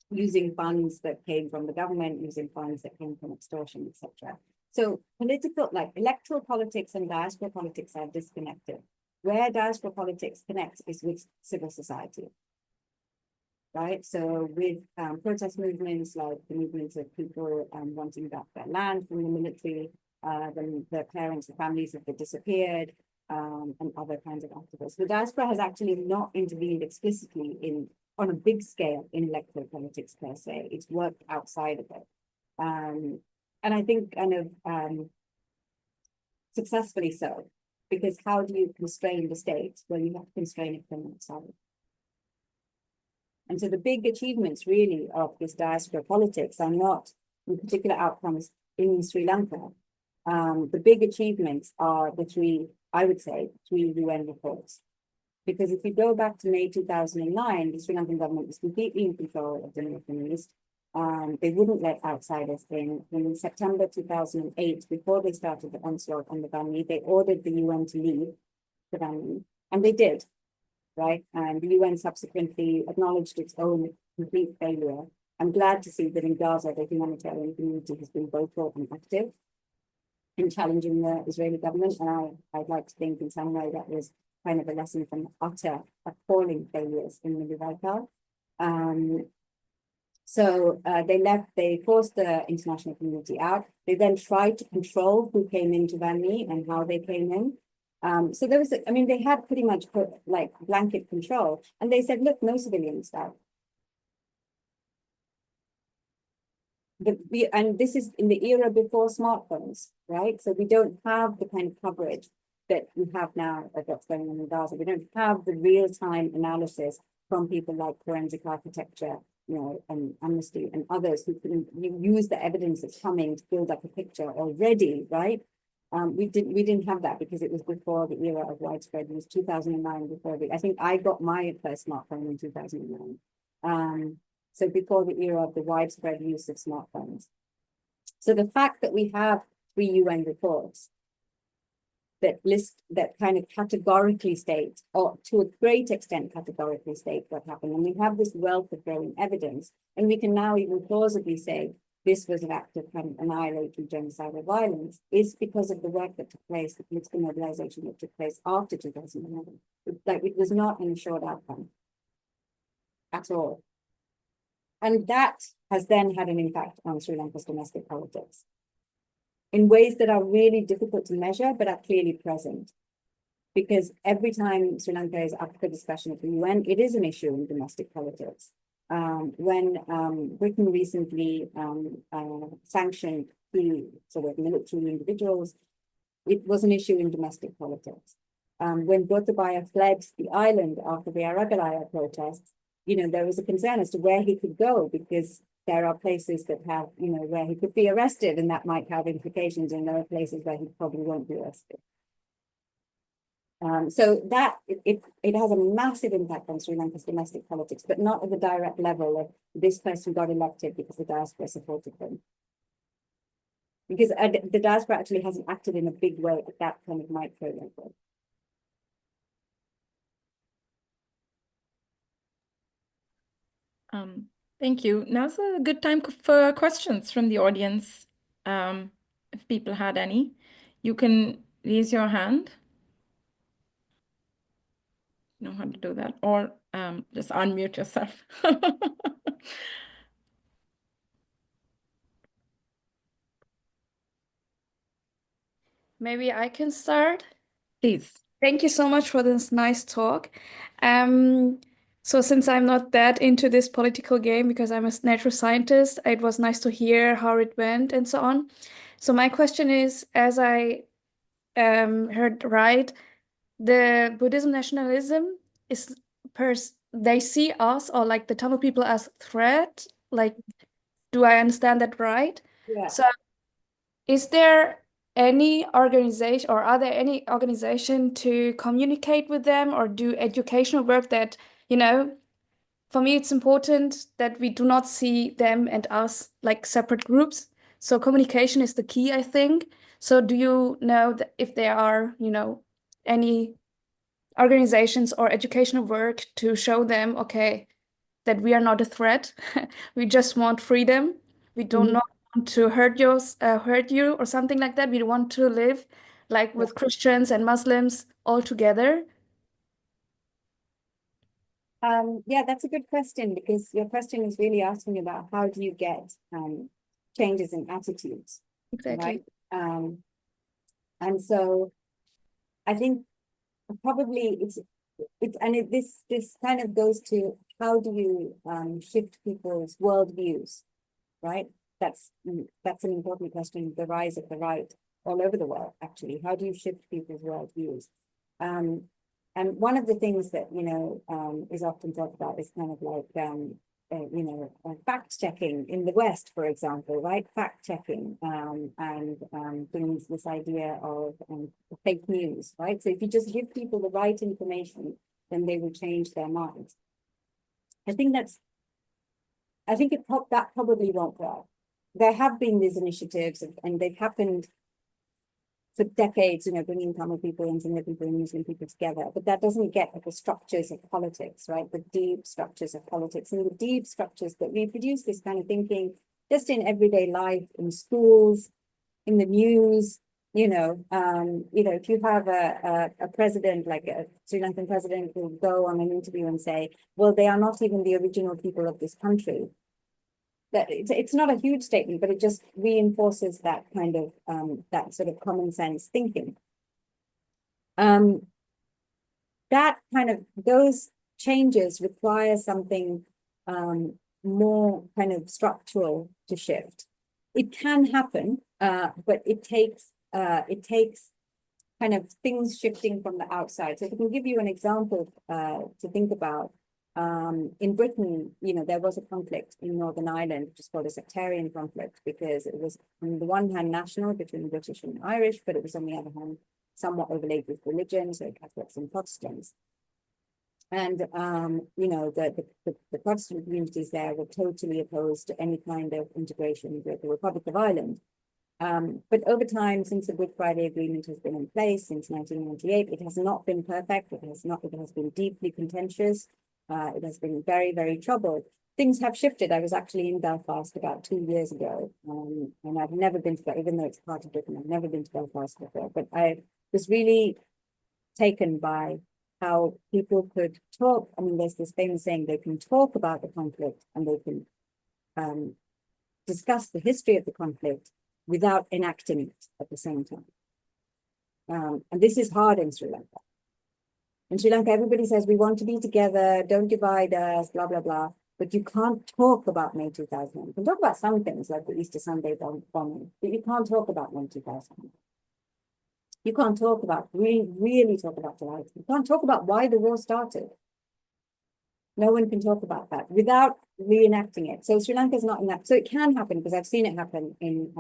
using funds that came from the government, using funds that came from extortion, etc. So political, like electoral politics and diaspora politics are disconnected. Where diaspora politics connects is with civil society. Right, so with protest movements like the movements of people wanting back their land from the military, the parents, the families have disappeared, and other kinds of activists. The diaspora has actually not intervened explicitly on a big scale in electoral politics per se. It's worked outside of it, and I think kind of successfully so, because how do you constrain the state? Well, you have to constrain it from outside. And so the big achievements really of this diaspora politics are not in particular outcomes in Sri Lanka. The big achievements are the three UN reports. Because if you go back to May 2009, the Sri Lankan government was completely in control of the Middle East. They wouldn't let outsiders in. In September 2008, before they started the onslaught on the Bani, they ordered the UN to leave the Bani, and they did. Right, and the UN subsequently acknowledged its own complete failure. I'm glad to see that in Gaza, the humanitarian community has been vocal and active in challenging the Israeli government. And I'd like to think in some way that was kind of a lesson from the utter appalling failures in Madura. So they forced the international community out. They then tried to control who came into Bani and how they came in. So there was, I mean, they had pretty much put like blanket control, and they said, look, no civilians died. And this is in the era before smartphones, right? So we don't have the kind of coverage that we have now of what's going on in Gaza. We don't have the real-time analysis from people like Forensic Architecture, and Amnesty and others who can use the evidence that's coming to build up a picture already, right? We didn't have that because it was before the era of widespread. It was 2009 I think I got my first smartphone in 2009. So before the era of the widespread use of smartphones. So the fact that we have 3 UN reports that kind of categorically state, or to a great extent categorically state what happened, and we have this wealth of growing evidence, and we can now even plausibly say this was an act of kind of annihilatory genocidal violence, is because of the work that took place, the political mobilization that took place after 2011. It was not an assured outcome at all. And that has then had an impact on Sri Lanka's domestic politics in ways that are really difficult to measure, but are clearly present. Because every time Sri Lanka is up for discussion at the UN, it is an issue in domestic politics. When Britain recently sanctioned the sort of military individuals, it was an issue in domestic politics. When Gotabaya fled the island after the Aragalaya protests, there was a concern as to where he could go, because there are places that have, where he could be arrested, and that might have implications, and there are places where he probably won't be arrested. So that it has a massive impact on Sri Lanka's domestic politics, but not at the direct level of this person got elected because the diaspora supported them. Because the diaspora actually hasn't acted in a big way at that kind of micro level. Thank you. Now's a good time for questions from the audience. If people had any, you can raise your hand. You know how to do that, or just unmute yourself. Maybe I can start. Please. Thank you so much for this nice talk. So since I'm not that into this political game because I'm a natural scientist, it was nice to hear how it went and so on. So my question is, as I heard right, the Buddhism nationalism is they see us or like the Tamil people as threat. Like, do I understand that right? Yeah. So is there any organization or are there any organization to communicate with them or do educational work that, for me, it's important that we do not see them and us like separate groups. So communication is the key, I think. So do you know that if there are, any organizations or educational work to show them, okay, that we are not a threat. We just want freedom. We don't not want to hurt you or something like that. We want to live like with Christians and Muslims all together. Yeah, that's a good question because your question is really asking about how do you get changes in attitudes, Exactly. right? And so I think probably this kind of goes to how do you shift people's worldviews, right? That's an important question. The rise of the right all over the world, actually. How do you shift people's worldviews? And one of the things that is often talked about is kind of like fact checking in the West, for example, right? Fact checking and brings this idea of fake news, right? So if you just give people the right information, then they will change their minds. I think that probably won't work. There have been these initiatives and they've happened for decades, bringing Tamil people and Sinhala people and Muslim people together, but that doesn't get at the structures of politics, right? The deep structures of politics and the deep structures that reproduce this kind of thinking just in everyday life, in schools, in the news, if you have a president, like a Sri Lankan president will go on an interview and say, well, they are not even the original people of this country. That it's not a huge statement, but it just reinforces that kind of that sort of common sense thinking. That kind of those changes require something more kind of structural to shift. It can happen, but it takes kind of things shifting from the outside. So if I can give you an example to think about. In Britain, there was a conflict in Northern Ireland, which is called a sectarian conflict, because it was on the one hand national between the British and the Irish, but it was on the other hand somewhat overlaid with religion, so Catholics and Protestants. And the Protestant communities there were totally opposed to any kind of integration with the Republic of Ireland. But over time, since the Good Friday Agreement has been in place since 1998, it has not been perfect. It has been deeply contentious. It has been very, very troubled. Things have shifted. I was actually in Belfast about 2 years ago, and I've never been to that, even though it's part of Britain. I've never been to Belfast before, but I was really taken by how people could talk. I mean, there's this famous saying, they can talk about the conflict and they can discuss the history of the conflict without enacting it at the same time. And this is hard in Sri Lanka. In Sri Lanka, everybody says, we want to be together, don't divide us, blah, blah, blah. But you can't talk about May 2000. You can talk about some things like the Easter Sunday bombing, but you can't talk about May 2000. You can't talk about, really talk about July. You can't talk about why the war started. No one can talk about that without reenacting it. So Sri Lanka is not in that. So it can happen because I've seen it happen in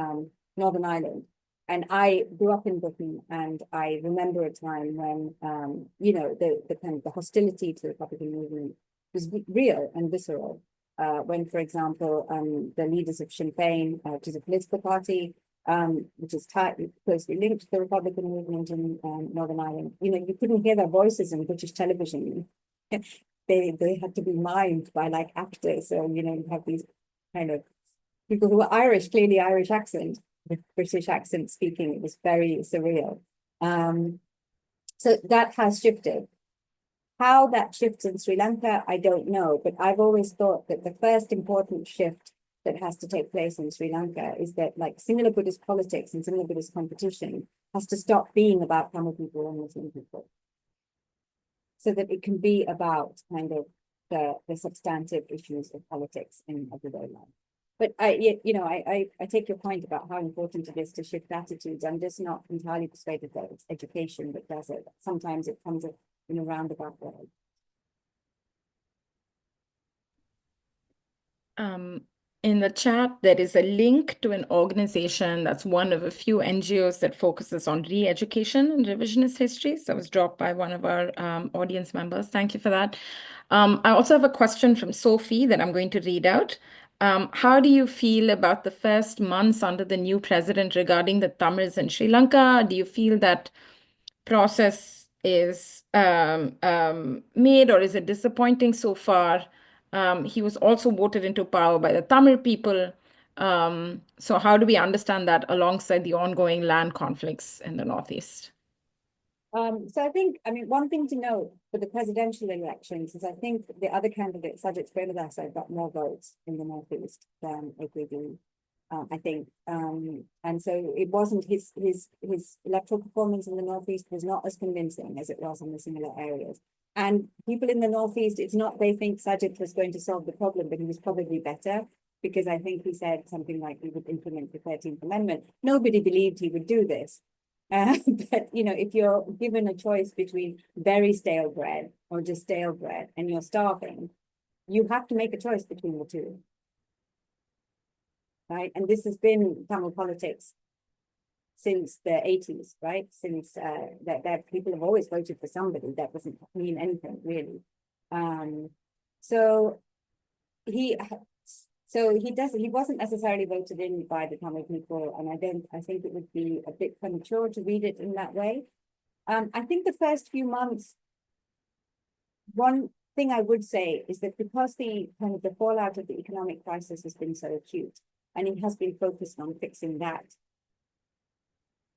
Northern Ireland. And I grew up in Britain, and I remember a time when, you know, the kind of the hostility to the Republican movement was real and visceral. When, for example, the leaders of Sinn Féin, which is a political party, which is closely linked to the Republican movement in Northern Ireland, you know, you couldn't hear their voices in British television. They had to be mimed by like actors. So, you know, you have these kind of people who are Irish, clearly Irish accent, with British accent speaking. It was very surreal. So that has shifted. How that shifts in Sri Lanka, I don't know, but I've always thought that the first important shift that has to take place in Sri Lanka is that like Sinhala-Buddhist politics and Sinhala-Buddhist competition has to stop being about Tamil people and Muslim people, so that it can be about kind of the substantive issues of politics in everyday life. But you know, I take your point about how important it is to shift attitudes. I'm just not entirely persuaded that it's education that does it. Sometimes it comes in a roundabout way. In the chat, there is a link to an organization that's one of a few NGOs that focuses on re-education and revisionist histories. That was dropped by one of our audience members. Thank you for that. I also have a question from Sophie that I'm going to read out. How do you feel about the first months under the new president regarding the Tamils in Sri Lanka? Do you feel that process is made, or is it disappointing so far? He was also voted into power by the Tamil people. So how do we understand that alongside the ongoing land conflicts in the Northeast? So I think, I mean, one thing to note for the presidential elections is I think the other candidate, Sajid Premadasa, got more votes in the Northeast than APD, I think. And so it wasn't his electoral performance in the Northeast was not as convincing as it was in the similar areas. And people in the Northeast, it's not they think Sajid was going to solve the problem, but he was probably better, because I think he said something like he would implement the 13th Amendment. Nobody believed he would do this. But, you know, if you're given a choice between very stale bread or just stale bread and you're starving, you have to make a choice between the two. Right? And this has been Tamil politics since the 80s, right? Since that people have always voted for somebody. That doesn't mean anything, really. So he wasn't necessarily voted in by the Tamil people, and I think it would be a bit premature to read it in that way. I think the first few months, one thing I would say is that because the kind of the fallout of the economic crisis has been so acute, and it has been focused on fixing that,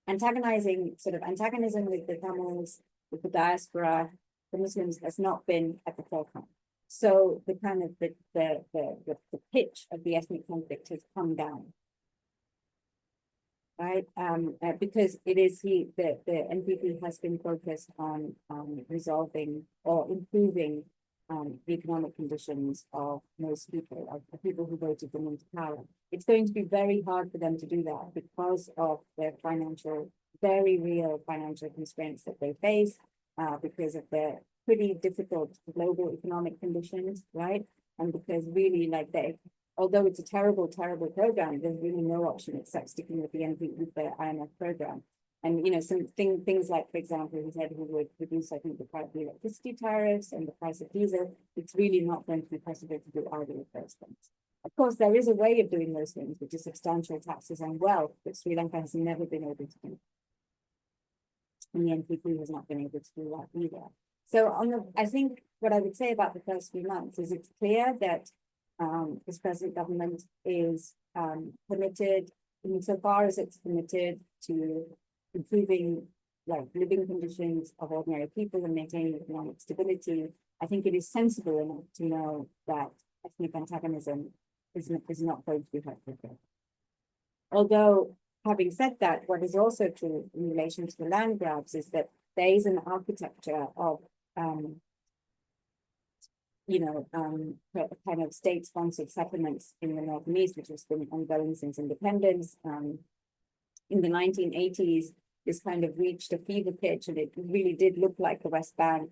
antagonism with the Tamils, with the diaspora, the Muslims has not been at the forefront. So the kind of the pitch of the ethnic conflict has come down, right? Because it is the NPP has been focused on resolving or improving the economic conditions of most people, of the people who voted them into power. It's going to be very hard for them to do that because of their very real financial constraints that they face, because of their pretty difficult global economic conditions, right? And because really, like, although it's a terrible, terrible program, there's really no option except sticking with the IMF program. And, you know, things like, for example, he said he would reduce, I think, the price of the electricity tariffs and the price of diesel. It's really not going to be possible to do either of those things. Of course, there is a way of doing those things, which is substantial taxes on wealth, but Sri Lanka has never been able to do. And the NPP has not been able to do that either. So I think what I would say about the first few months is it's clear that this present government is committed, insofar as it's committed to improving living conditions of ordinary people and maintaining economic stability. I think it is sensible enough to know that ethnic antagonism is not going to be helpful. Although, having said that, what is also true in relation to the land grabs is that there is an architecture of kind of state-sponsored settlements in the North and East, which has been ongoing since independence. In the 1980s, this kind of reached a fever pitch, and it really did look like the West Bank.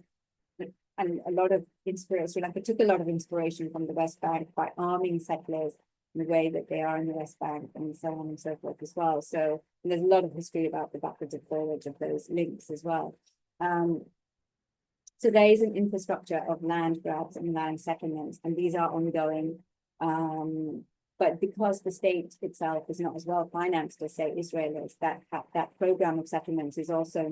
And a lot of inspiration, Sri Lanka took a lot of inspiration from the West Bank by arming settlers, in the way that they are in the West Bank and so on and so forth as well. So there's a lot of history about the backwards and forwards of those links as well. So there is an infrastructure of land grabs and land settlements, and these are ongoing. But because the state itself is not as well financed as, say, Israel is, that program of settlements is also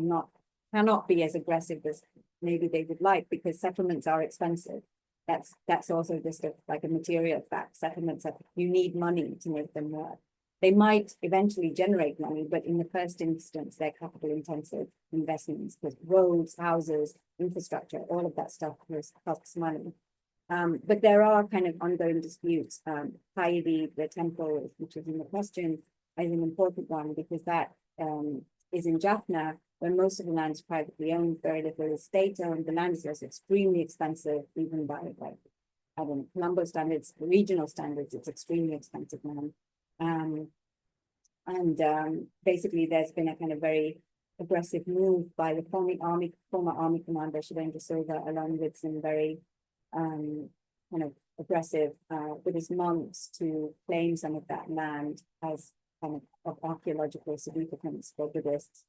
cannot be as aggressive as maybe they would like, because settlements are expensive. That's also just like a material fact. Settlements, you need money to make them work. They might eventually generate money, but in the first instance, they're capital intensive investments with roads, houses, infrastructure, all of that stuff costs money. But there are kind of ongoing disputes. Haidi, the temple, which is in the question, is an important one, because that is in Jaffna, where most of the land is privately owned, very little is state-owned. The land is also extremely expensive, even by, like, I don't know, Colombo standards, regional standards, it's extremely expensive land. Basically, there's been a kind of very aggressive move by the former army commander, Shirendra Silva, along with some very kind of aggressive Buddhist monks, to claim some of that land as kind of archaeological significance for Buddhists,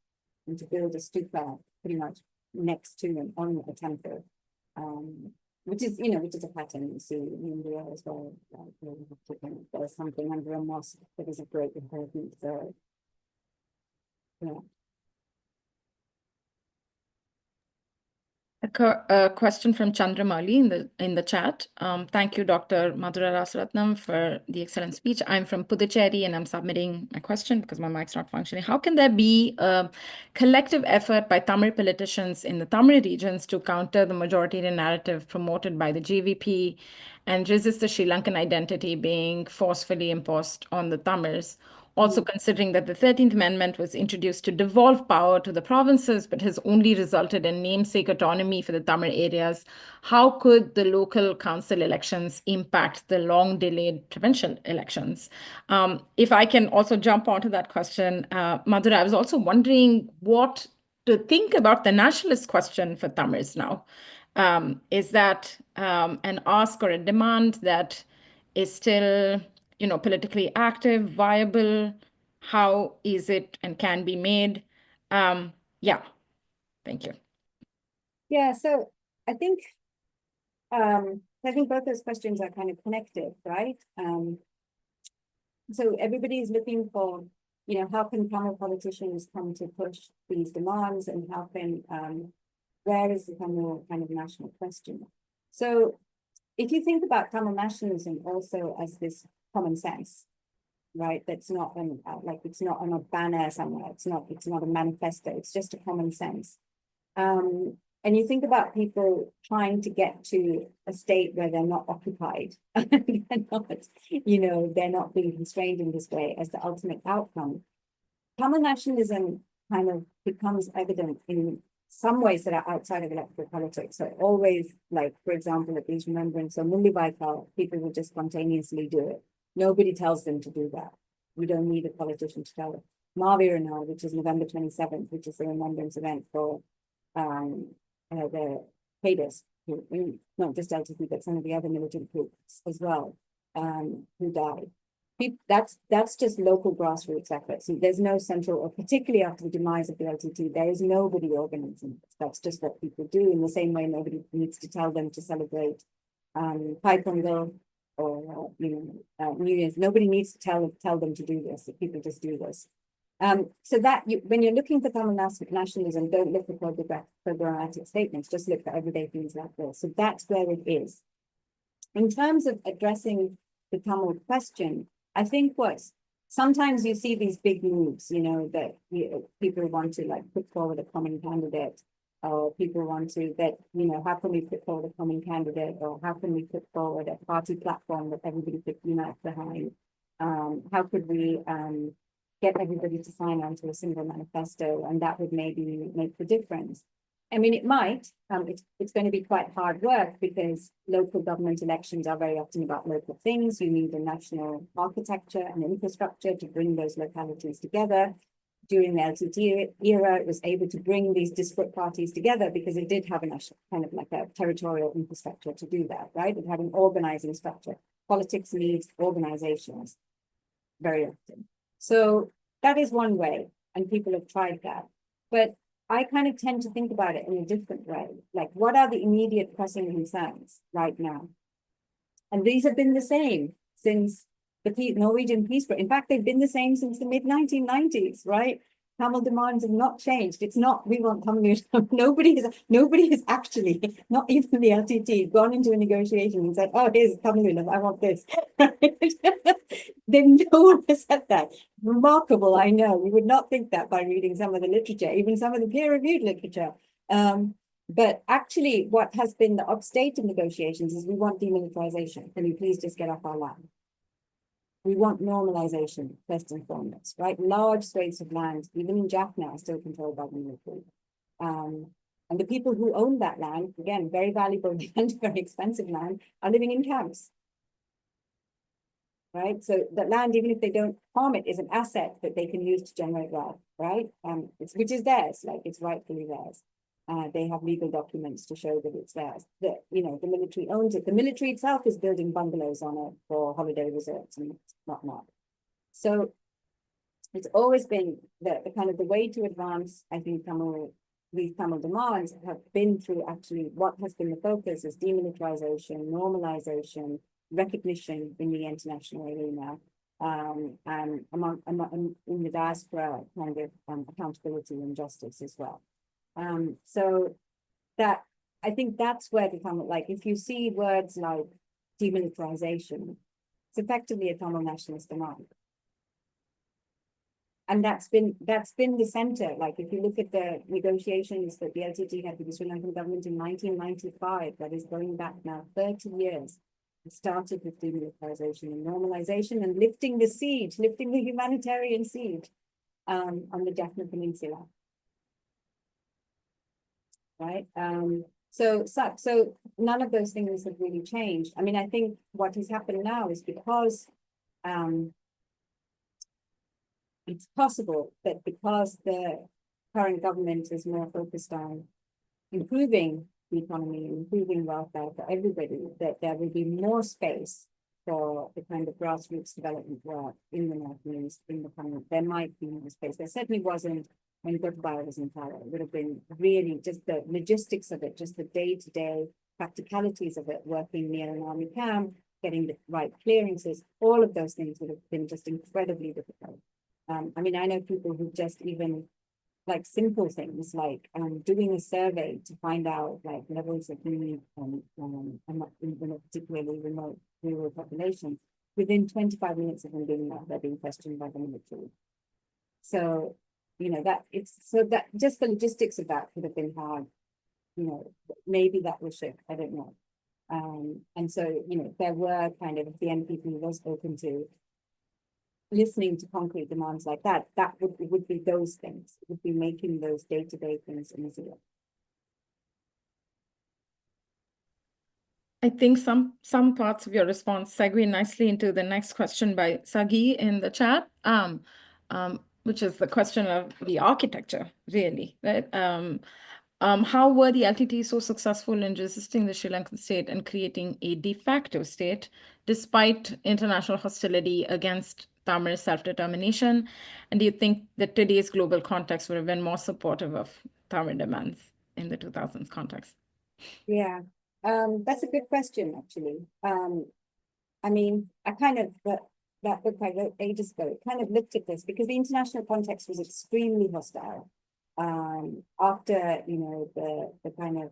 and to build a stupa pretty much next to and on a temple, which is a pattern you see in India as well. There's something under a mosque that is of great importance. So, yeah. A question from Chandramali in the chat. Thank you, Dr. Madura Rasaratnam, for the excellent speech. I'm from Puducherry and I'm submitting my question because my mic's not functioning. How can there be a collective effort by Tamil politicians in the Tamil regions to counter the majoritarian narrative promoted by the JVP and resist the Sri Lankan identity being forcefully imposed on the Tamils? Also considering that the 13th Amendment was introduced to devolve power to the provinces, but has only resulted in namesake autonomy for the Tamil areas, how could the local council elections impact the long-delayed provincial elections? If I can also jump onto that question, Madura, I was also wondering what to think about the nationalist question for Tamils now. Is that an ask or a demand that is still politically active, viable? How is it and can be made? Yeah, thank you. Yeah, so I think both those questions are kind of connected, right? So everybody is looking for, how can Tamil politicians come to push these demands, and how can, where is the Tamil kind of national question? So if you think about Tamil nationalism also as this common sense, right? That's not it's not on a banner somewhere. It's not a manifesto. It's just a common sense. And you think about people trying to get to a state where they're not occupied, they're not being constrained in this way as the ultimate outcome. Tamil nationalism kind of becomes evident in some ways that are outside of electoral politics. So always, like, for example, at these remembrance or Mullivaikal, people will just spontaneously do it. Nobody tells them to do that. We don't need a politician to tell them. Mavirana, which is November 27th, which is the remembrance event for the Hades, not just LTP, but some of the other militant groups as well, who died. That's just local grassroots efforts. There's no central, or particularly after the demise of the LTT, there is nobody organizing. That's just what people do. In the same way, nobody needs to tell them to celebrate Pai Pongal or New Year's. Nobody needs to tell them to do this. People just do this. So that when you're looking for Tamil nationalism, don't look for programmatic statements. Just look for everyday things like this. So that's where it is. In terms of addressing the Tamil question, I think sometimes you see these big moves, that people want to put forward a common candidate, or people want to how can we put forward a common candidate, or how can we put forward a party platform that everybody could unite behind? How could we get everybody to sign on to a single manifesto, and that would maybe make the difference? I mean, it might. It's going to be quite hard work, because local government elections are very often about local things. You need a national architecture and infrastructure to bring those localities together. During the LTT era, it was able to bring these disparate parties together because it did have a national, kind of like a territorial infrastructure to do that, right? It had an organizing structure. politics needs organizations very often. So that is one way, and people have tried that. But I kind of tend to think about it in a different way. Like, what are the immediate pressing concerns right now? And these have been the same since the Norwegian peace. In fact, they've been the same since the mid-1990s, right? Tamil demands have not changed. It's not, we want communism. Nobody has actually, not even the LTT, gone into a negotiation and said, oh, here's communism, I want this. Then no one has said that. Remarkable, I know. We would not think that by reading some of the literature, even some of the peer-reviewed literature. But actually, what has been the upstate of negotiations is we want demilitarization. Can you please just get off our land? We want normalization, first and foremost, right? Large swathes of land, even in Jaffna, are still controlled by the military. And the people who own that land, again, very valuable land, very expensive land, are living in camps. Right? So that land, even if they don't farm it, is an asset that they can use to generate wealth, right? Which is theirs, like it's rightfully theirs. They have legal documents to show that it's theirs. That, you know, the military owns it. The military itself is building bungalows on it for holiday resorts and whatnot. So it's always been the kind of the way to advance, I think, these Tamil demands have been through actually what has been the focus is demilitarization, normalization, recognition in the international arena, and in the diaspora, kind of accountability and justice as well. So that, I think that's where the Tamil, like, if you see words like demilitarization, it's effectively a Tamil nationalist demand. And that's been the center. Like, if you look at the negotiations that the LTT had with the Sri Lankan government in 1995, that is going back now 30 years. It started with demilitarization and normalization and lifting the siege, lifting the humanitarian siege on the Jaffna Peninsula. Right. So none of those things have really changed. I mean, I think what has happened now is because it's possible that because the current government is more focused on improving the economy, improving welfare for everybody, that there will be more space for the kind of grassroots development work in the North and East in the coming. There might be more space. There certainly wasn't when Gurkha was in power. It would have been really just the logistics of it, just the day-to-day practicalities of it, working near an army camp, getting the right clearances, all of those things would have been just incredibly difficult. I mean, I know people who just even like simple things like doing a survey to find out like levels of need in a particularly remote rural population. Within 25 minutes of them doing that, they're being questioned by the military. So, you know, that it's so that just the logistics of that could have been hard. You know, maybe that will shift. I don't know. And so, you know, there were kind of, if the NPP was open to listening to concrete demands like that, it would be those things. It would be making those day-to-day things easier. I think some parts of your response segue nicely into the next question by Sagi in the chat, which is the question of the architecture, really, right? How were the LTT so successful in resisting the Sri Lankan state and creating a de facto state, despite international hostility against Tamil self-determination? And do you think that today's global context would have been more supportive of Tamil demands in the 2000s context? Yeah, that's a good question, actually. I mean, I kind of, that book I wrote ages ago, kind of looked at this because the international context was extremely hostile. After, you know, the kind of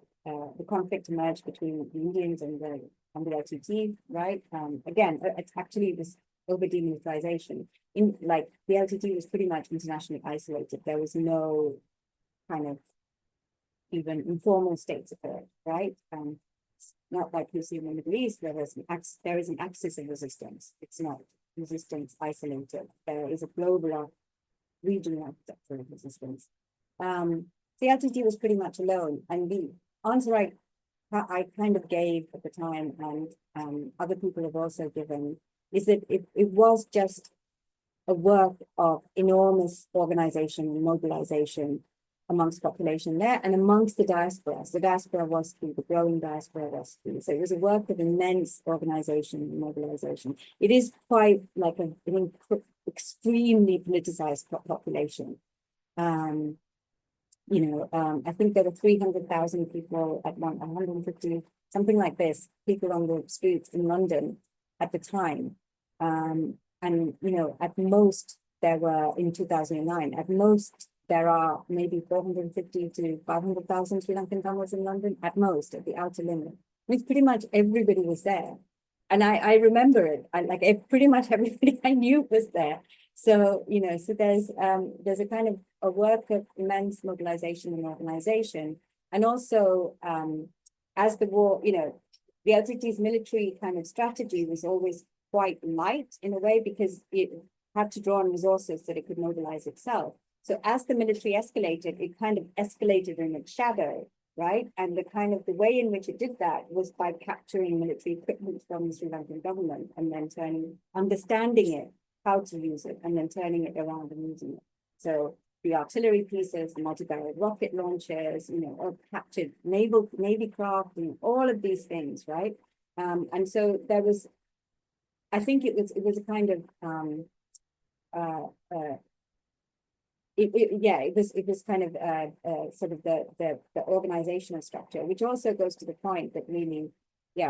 the conflict emerged between the Indians and the LTT, right? Again, it's actually this over demilitarization. In like the LTT was pretty much internationally isolated. There was no kind of even informal states of it, right? It's not like you see in the Middle East, where there is an axis of resistance. It's not resistance isolated. There is a global regional architecture of resistance. The LTT was pretty much alone, and the answer I kind of gave at the time, and other people have also given, is that it was just a work of enormous organization and mobilization amongst population there and amongst the diaspora. So diaspora was key, the growing diaspora was key. So it was a work of immense organization and mobilization. It is quite like an extremely politicized population. I think there were 300,000 people at 150, something like this, people on the streets in London at the time. At most there were, in 2009, at most there are maybe 450 to 500,000 Sri Lankan Tamils in London, at most, at the outer limit. It's pretty much everybody was there. And I remember it, pretty much everybody I knew was there. So, so there's a kind of a work of immense mobilization and organization. And also, as the war, the LTT's military kind of strategy was always quite light in a way because it had to draw on resources that it could mobilize itself. So as the military escalated, it kind of escalated in its shadow, right? And the way in which it did that was by capturing military equipment from the Sri Lankan government and then understanding it, how to use it, and then turning it around and using it. So the artillery pieces, the multi-barrel rocket launchers, all captured Navy craft, all of these things, right? And so there was, I think it was a kind of, it was kind of sort of the organizational structure, which also goes to the point that really,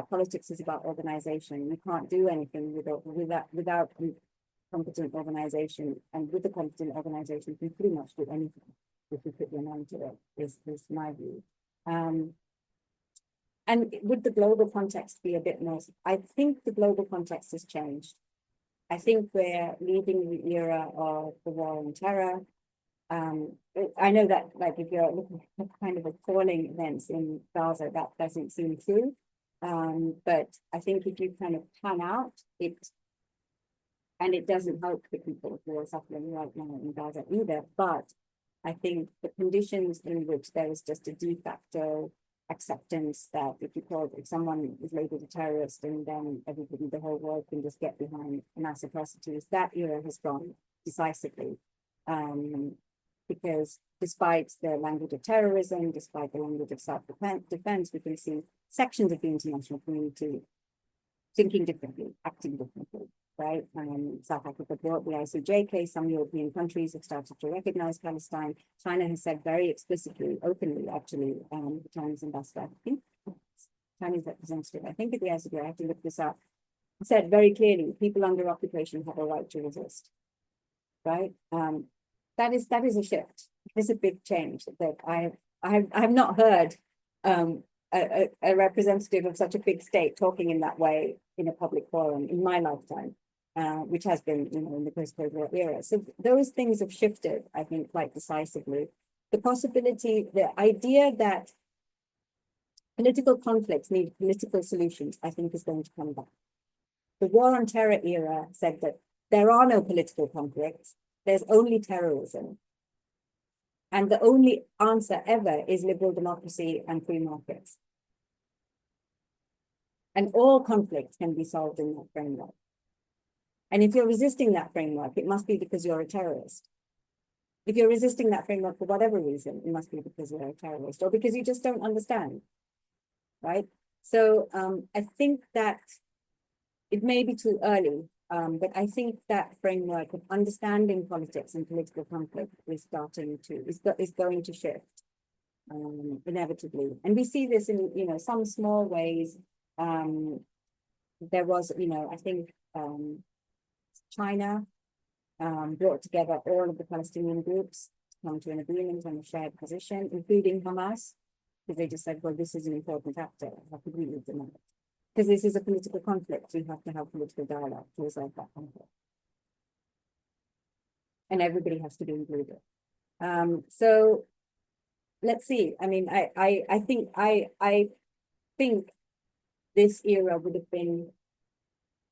politics is about organization. You can't do anything without competent organization, and with the competent organization, you can pretty much do anything if you put your mind to it, is my view. And would the global context be a bit more? I think the global context has changed. I think we're leaving the era of the war on terror. I know that, if you're looking at kind of appalling events in Gaza, that doesn't seem true. But I think if you kind of pan out it, and it doesn't help the people who are suffering right now in Gaza either, but I think the conditions in which there is just a de facto acceptance that if someone is labeled a terrorist, and then everybody, the whole world can just get behind mass atrocities, that era has gone decisively. Because despite the language of terrorism, despite the language of self-defense, we can see sections of the international community thinking differently, acting differently, right? South Africa brought the ICJ case. Some European countries have started to recognize Palestine. China has said very explicitly, openly, actually, the Chinese ambassador, I think, Chinese representative, I think at the ICJ, I have to look this up, said very clearly, people under occupation have a right to resist, right? That is a shift. It's a big change that I have not heard a representative of such a big state talking in that way in a public forum in my lifetime, which has been, in the post-Cold War era. So those things have shifted, I think, quite decisively. The possibility, the idea that political conflicts need political solutions, I think, is going to come back. The war on terror era said that there are no political conflicts. There's only terrorism. And the only answer ever is liberal democracy and free markets. And all conflicts can be solved in that framework. And if you're resisting that framework, it must be because you're a terrorist. If you're resisting that framework for whatever reason, it must be because you're a terrorist or because you just don't understand, right? So I think that it may be too early, but I think that framework of understanding politics and political conflict is going to shift inevitably. And we see this in, some small ways. There was, I think China brought together all of the Palestinian groups to come to an agreement on a shared position, including Hamas, because they just said, well, this is an important actor. How could we leave them out? Because this is a political conflict, we have to have political dialogue to resolve that conflict. And everybody has to be included. So let's see. I mean, I think this era would have been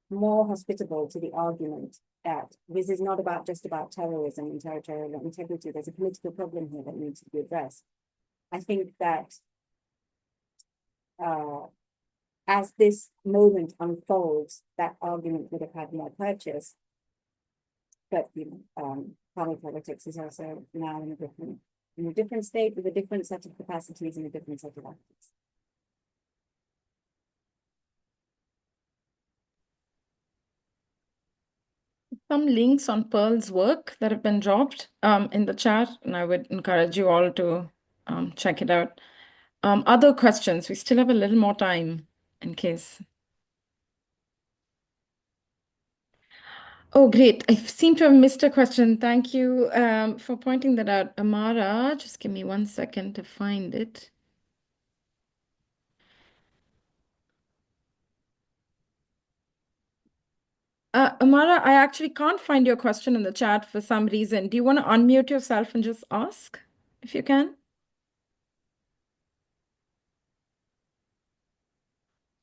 more hospitable to the argument that this is not just about terrorism and territorial integrity. There's a political problem here that needs to be addressed. I think that as this moment unfolds, that argument would have had more purchase. But power politics is also now in a different in a different state with a different set of capacities and a different set of actors. Some links on Pearl's work that have been dropped in the chat, and I would encourage you all to check it out. Other questions? We still have a little more time in case. Oh, great. I seem to have missed a question. Thank you for pointing that out. Amara, just give me 1 second to find it. Amara, I actually can't find your question in the chat for some reason. Do you want to unmute yourself and just ask if you can?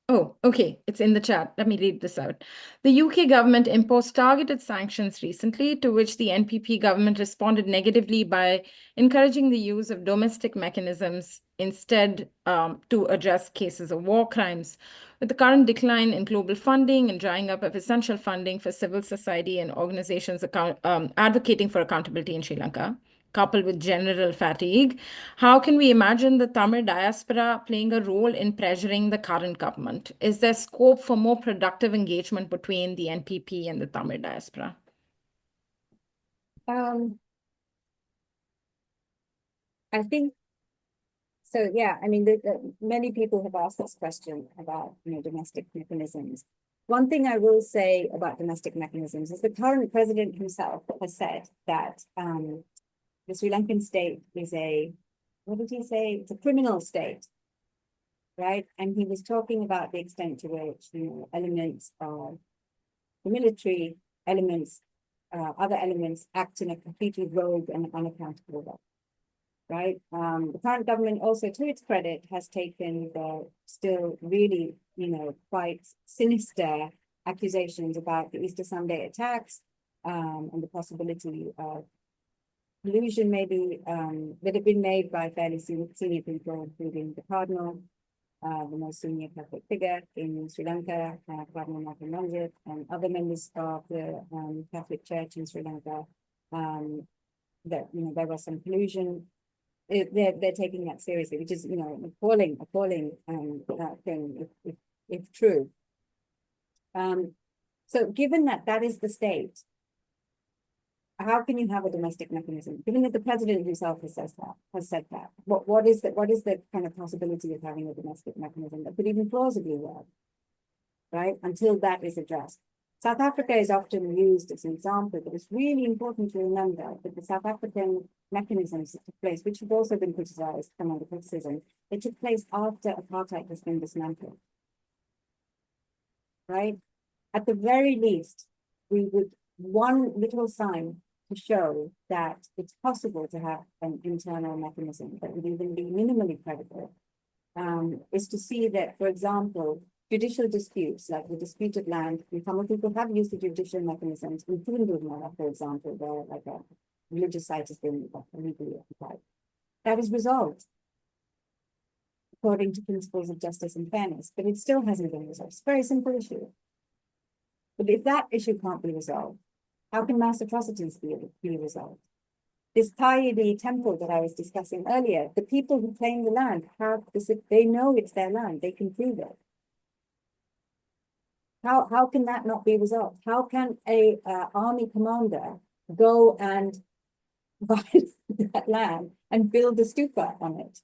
Oh, okay. It's in the chat. Let me read this out. The UK government imposed targeted sanctions recently, to which the NPP government responded negatively by encouraging the use of domestic mechanisms instead to address cases of war crimes. With the current decline in global funding and drying up of essential funding for civil society and organizations advocating for accountability in Sri Lanka, coupled with general fatigue, how can we imagine the Tamil diaspora playing a role in pressuring the current government? Is there scope for more productive engagement between the NPP and the Tamil diaspora? I think so. Yeah, I mean, many people have asked this question about domestic mechanisms. One thing I will say about domestic mechanisms is the current president himself has said that the Sri Lankan state is what did he say? It's a criminal state, right? And he was talking about the extent to which, elements of the military elements, other elements act in a completely rogue and unaccountable way, right? The current government also, to its credit, has taken the still really, quite sinister accusations about the Easter Sunday attacks and the possibility of collusion maybe that have been made by fairly senior people, including the Cardinal, the most senior Catholic figure in Sri Lanka, Cardinal Martin Manjit, and other members of the Catholic Church in Sri Lanka, that there was some collusion. They're taking that seriously, which is an appalling thing if true. So given that that is the state, how can you have a domestic mechanism? Given that the president himself has said that, what is the kind of possibility of having a domestic mechanism that could even plausibly work, right? Until that is addressed. South Africa is often used as an example, but it's really important to remember that the South African mechanisms that took place, which have also been criticized, come under criticism, they took place after apartheid has been dismantled, right? At the very least, we would one little sign to show that it's possible to have an internal mechanism that would even be minimally credible, is to see that, for example, judicial disputes, like the disputed land, some people have used the judicial mechanisms, including Madura, for example, where like a religious site has been illegally occupied. That is resolved according to principles of justice and fairness, but it still hasn't been resolved. It's a very simple issue. But if that issue can't be resolved, how can mass atrocities be resolved? This Thayidi temple that I was discussing earlier, the people who claim the land have this, they know it's their land, they can prove it. How can that not be resolved? How can a army commander go and buy that land and build a stupa on it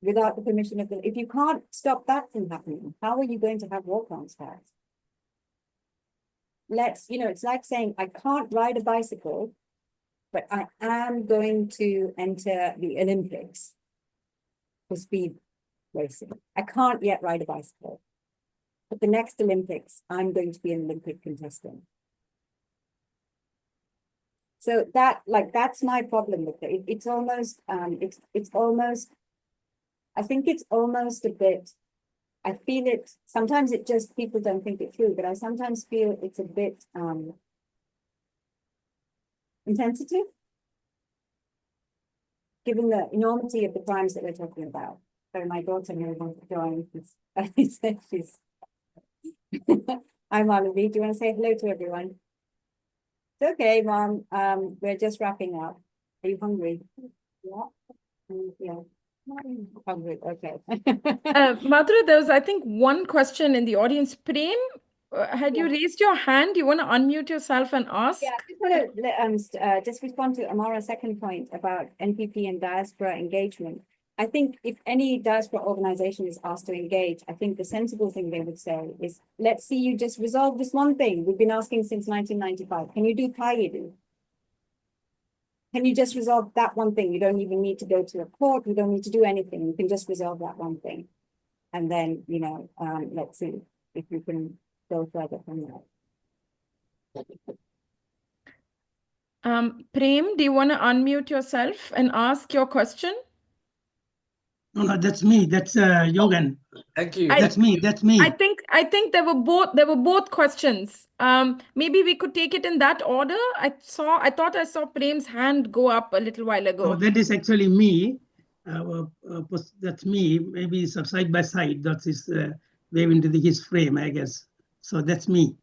without the permission of the, if you can't stop that from happening, how are you going to have war crimes taxed? It's like saying, I can't ride a bicycle, but I am going to enter the Olympics for speed racing. I can't yet ride a bicycle, but the next Olympics, I'm going to be an Olympic contestant. So that's my problem with it. It's almost, it's almost, I think it's almost a bit, I feel it, sometimes it just, people don't think it through, but I sometimes feel it's a bit insensitive, given the enormity of the crimes that we're talking about. So my daughter may want to join. She's Hi, Malavi. Do you want to say hello to everyone? It's okay, Mom. We're just wrapping up. Are you hungry? Yeah. Hungry. Okay. Madhura, there was, I think, one question in the audience. Prem, had you raised your hand? You want to unmute yourself and ask? Yeah, I just want to just respond to Amara's second point about NPP and diaspora engagement. I think if any diaspora organization is asked to engage, I think the sensible thing they would say is, let's see you just resolve this one thing we've been asking since 1995. Can you do Kaidu? Can you just resolve that one thing? You don't even need to go to a court. You don't need to do anything. You can just resolve that one thing. And then, you know, let's see if we can go further from that. Prem, do you want to unmute yourself and ask your question? No, that's me. That's Yogan. Thank you. That's me. That's me. I think there were both questions. Maybe we could take it in that order. I thought I saw Prem's hand go up a little while ago. Oh, that is actually me. That's me. Maybe it's side by side. That is wave into his frame, I guess. So that's me.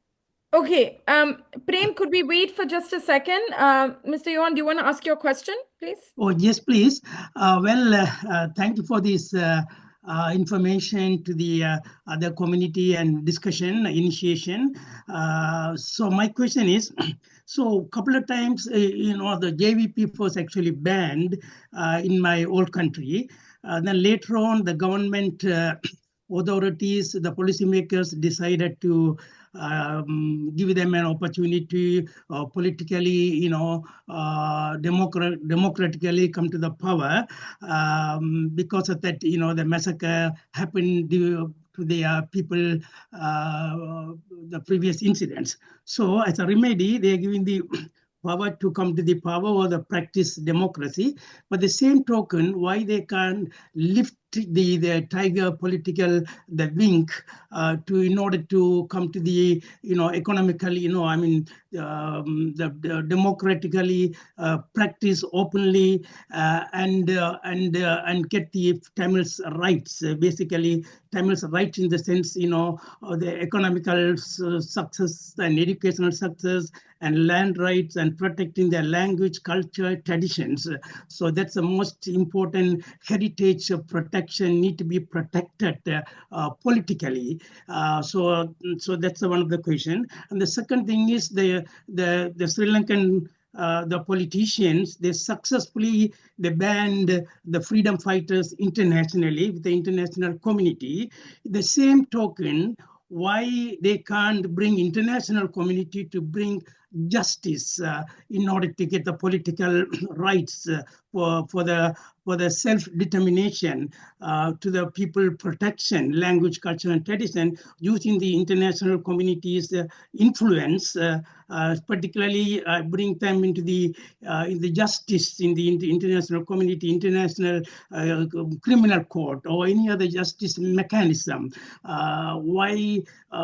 Okay. Prem, could we wait for just a second? Mr. Yohan, do you want to ask your question, please? Oh, yes, please. Thank you for this information to the other community and discussion initiation. So my question is, so a couple of times, the JVP was actually banned in my old country. Then later on, the government authorities, the policymakers decided to give them an opportunity politically, democratically come to the power. Because of that, the massacre happened to the people, the previous incidents. So as a remedy, they are giving the power to come to the power or the practice democracy. But the same token, why they can't lift the tiger political wing in order to come to the economically the democratically practice openly and get the Tamils rights, basically Tamils rights in the sense the economical success and educational success and land rights and protecting their language, culture, traditions. So that's the most important heritage protection need to be protected politically. So that's one of the question. And the second thing is the Sri Lankan the politicians, they successfully banned the freedom fighters internationally with the international community. The same token, why they can't bring international community to bring justice in order to get the political rights for the self-determination to the people protection, language, culture, and tradition, using the international community's influence, particularly bring them into the justice in the international community, international criminal court, or any other justice mechanism. Why,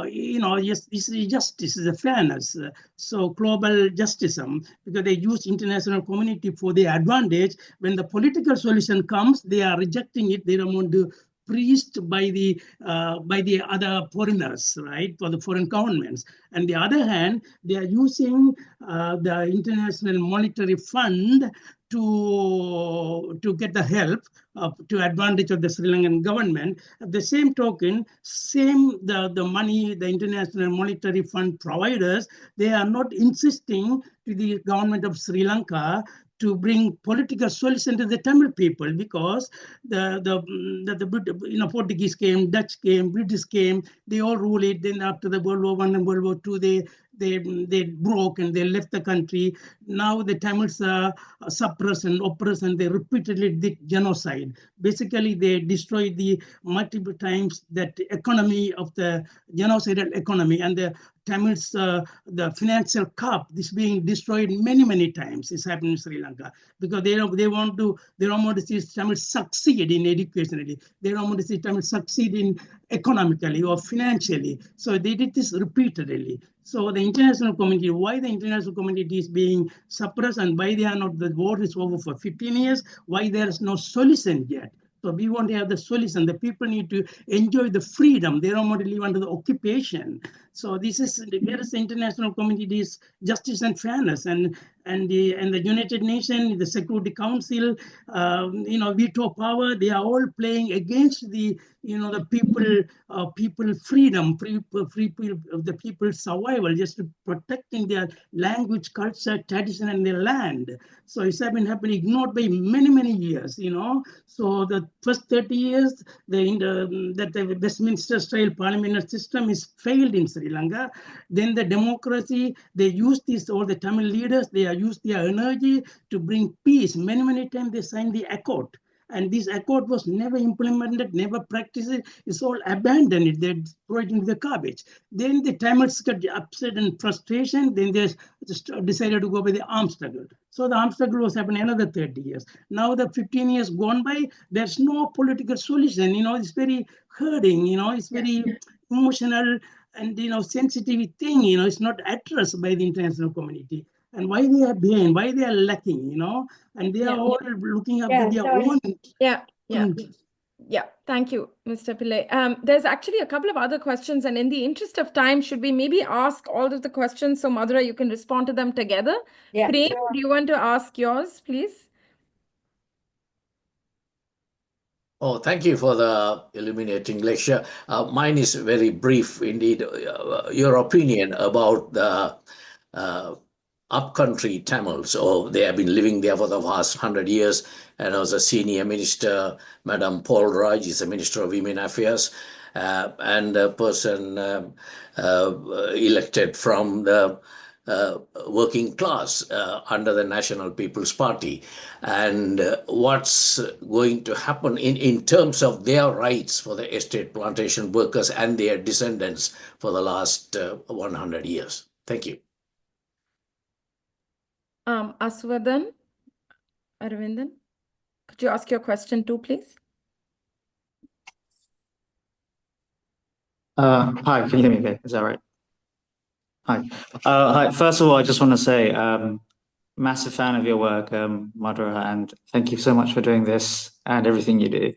yes, this is justice, is a fairness. So global justice, because they use international community for their advantage. When the political solution comes, they are rejecting it. They don't want to preached by the other foreigners, right, or the foreign governments. On the other hand, they are using the International Monetary Fund to get the help to advantage of the Sri Lankan government. At the same token, the money the International Monetary Fund providers, they are not insisting to the government of Sri Lanka to bring political solution to the Tamil people, because the Portuguese came, Dutch came, British came, they all ruled it. Then after the World War I and World War II, they broke and they left the country. Now the Tamils are suppressed and oppressed, and they repeatedly did genocide. Basically, they destroyed the multiple times that economy of the genocidal economy, and the Tamils, the financial cup is being destroyed many times. It's happening in Sri Lanka because they don't want to see Tamils succeed in educationally. They don't want to see Tamils succeed in economically or financially. So they did this repeatedly. So the international community, why the international community is being suppressed, and why they are not, the war is over for 15 years, why there is no solution yet. So we want to have the solution. The people need to enjoy the freedom. They don't want to live under the occupation. So this is where is the international community's justice and fairness, and the United Nations, the Security Council, veto power. They are all playing against the people freedom, the people's survival, just to protecting their language, culture, tradition, and their land. So it's been happening, ignored by many years. So the first 30 years, the Westminster style parliamentary system is failed in Sri Lanka. Then the democracy, they use this, all the Tamil leaders, they are used their energy to bring peace. Many times they signed the accord. And this accord was never implemented, never practiced. It's all abandoned. They throw it into the garbage. Then the Tamils got upset and frustration. Then they just decided to go by the armed struggle. So the armed struggle was happening another 30 years. Now the 15 years gone by, there's no political solution. It's very hurting. It's very emotional and sensitive thing. It's not addressed by the international community. And why they are behind, why they are lacking, and they are all looking up with their own. Yeah, thank you, Mr. Pillai. There's actually a couple of other questions, and in the interest of time, should we maybe ask all of the questions so Madura, you can respond to them together? Yeah, Prem, sure. do you want to ask yours, please? Oh, thank you for the illuminating lecture. Mine is very brief indeed. Your opinion about the upcountry Tamils. They have been living there for the past 100 years. And I was a senior minister, Madam Paul Raj is a Minister of Women Affairs, and a person elected from the working class under the National People's Party. And what's going to happen in terms of their rights for the estate plantation workers and their descendants for the last 100 years? Thank you. Aswadan, Aravindan, could you ask your question too, please? Hi, can you hear me okay? Is that right? Hi. Hi. First of all, I just want to say, massive fan of your work, Madura, and thank you so much for doing this and everything you do.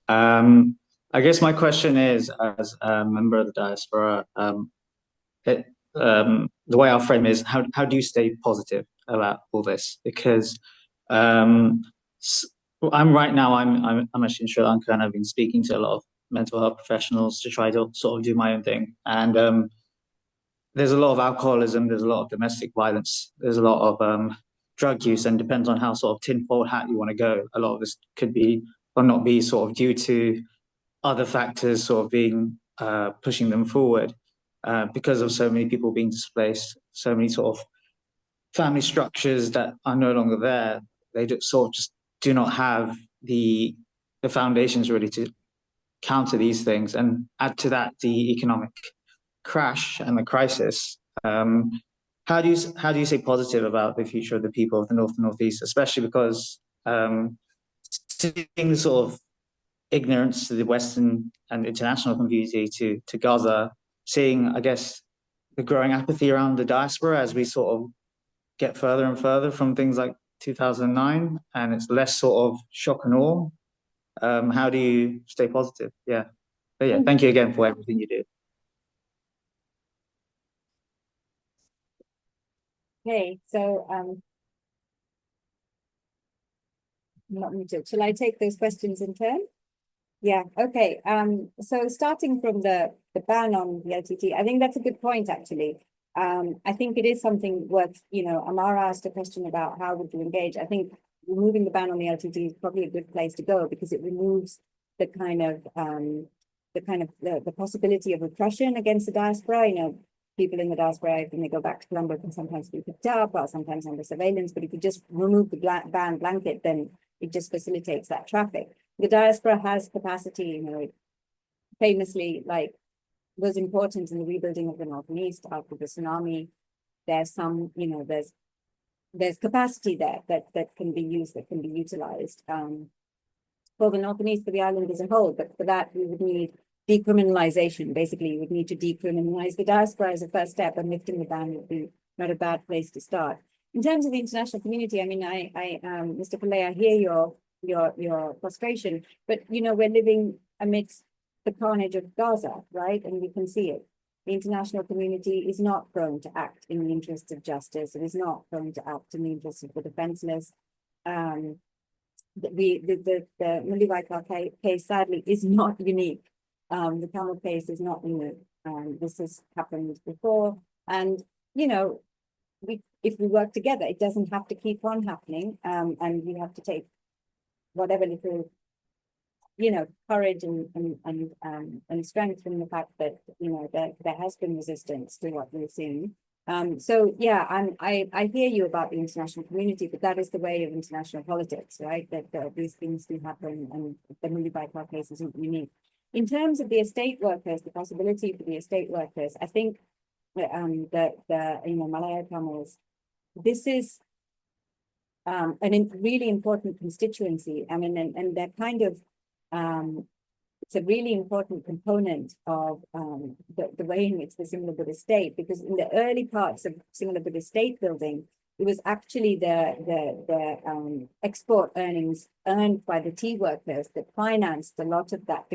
I guess my question is, as a member of the diaspora, the way I'll frame it is, how do you stay positive about all this? Because I'm actually in Sri Lanka, and I've been speaking to a lot of mental health professionals to try to sort of do my own thing. And there's a lot of alcoholism, there's a lot of domestic violence, there's a lot of drug use, and depends on how sort of tinfoil hat you want to go. A lot of this could be or not be sort of due to other factors sort of being pushing them forward because of so many people being displaced, so many sort of family structures that are no longer there. They sort of just do not have the foundations really to counter these things. And add to that the economic crash and the crisis. How do you stay positive about the future of the people of the North and Northeast, especially because seeing sort of ignorance to the Western and international community to Gaza, seeing, I guess, the growing apathy around the diaspora as we sort of get further and further from things like 2009, and it's less sort of shock and awe. How do you stay positive? Yeah. But yeah, thank you again for everything you do. Okay, so I'm not muted. Shall I take those questions in turn? Yeah, okay. So starting from the ban on the LTT, I think that's a good point, actually. I think it is something worth, Amara asked a question about how would you engage. I think removing the ban on the LTT is probably a good place to go because it removes the possibility of repression against the diaspora. People in the diaspora, when they go back to Colombo, can sometimes be picked up or sometimes under surveillance. But if you just remove the ban blanket, then it just facilitates that traffic. The diaspora has capacity, famously, was important in the rebuilding of the North and East after the tsunami. There's some, there's capacity there that can be used, that can be utilized for the North and East, for the island as a whole. But for that, we would need decriminalization. Basically, you would need to decriminalize the diaspora as a first step, and lifting the ban would be not a bad place to start. In terms of the international community, I mean, Mr. Pillai, I hear your frustration, but we're living amidst the carnage of Gaza, right? And we can see it. the international community is not prone to act in the interests of justice. It is not prone to act in the interests of the defenseless. The Mullivai case, sadly, is not unique. The Tamil case is not unique. This has happened before. And, you know, if we work together, it doesn't have to keep on happening. And we have to take whatever little, you know, courage and strength from the fact that, you know, there has been resistance to what we're seeing. So yeah, I hear you about the international community, but that is the way of international politics, right? That these things do happen, and the Mullivai case isn't unique. In terms of the estate workers, the possibility for the estate workers, I think that you know, Malaya Tamils, this is a really important constituency. I mean, and they're kind of it's a really important component of the way in which the Sinhala-Buddhist state, because in the early parts of Sinhala-Buddhist state building, it was actually the export earnings earned by the tea workers that financed a lot of that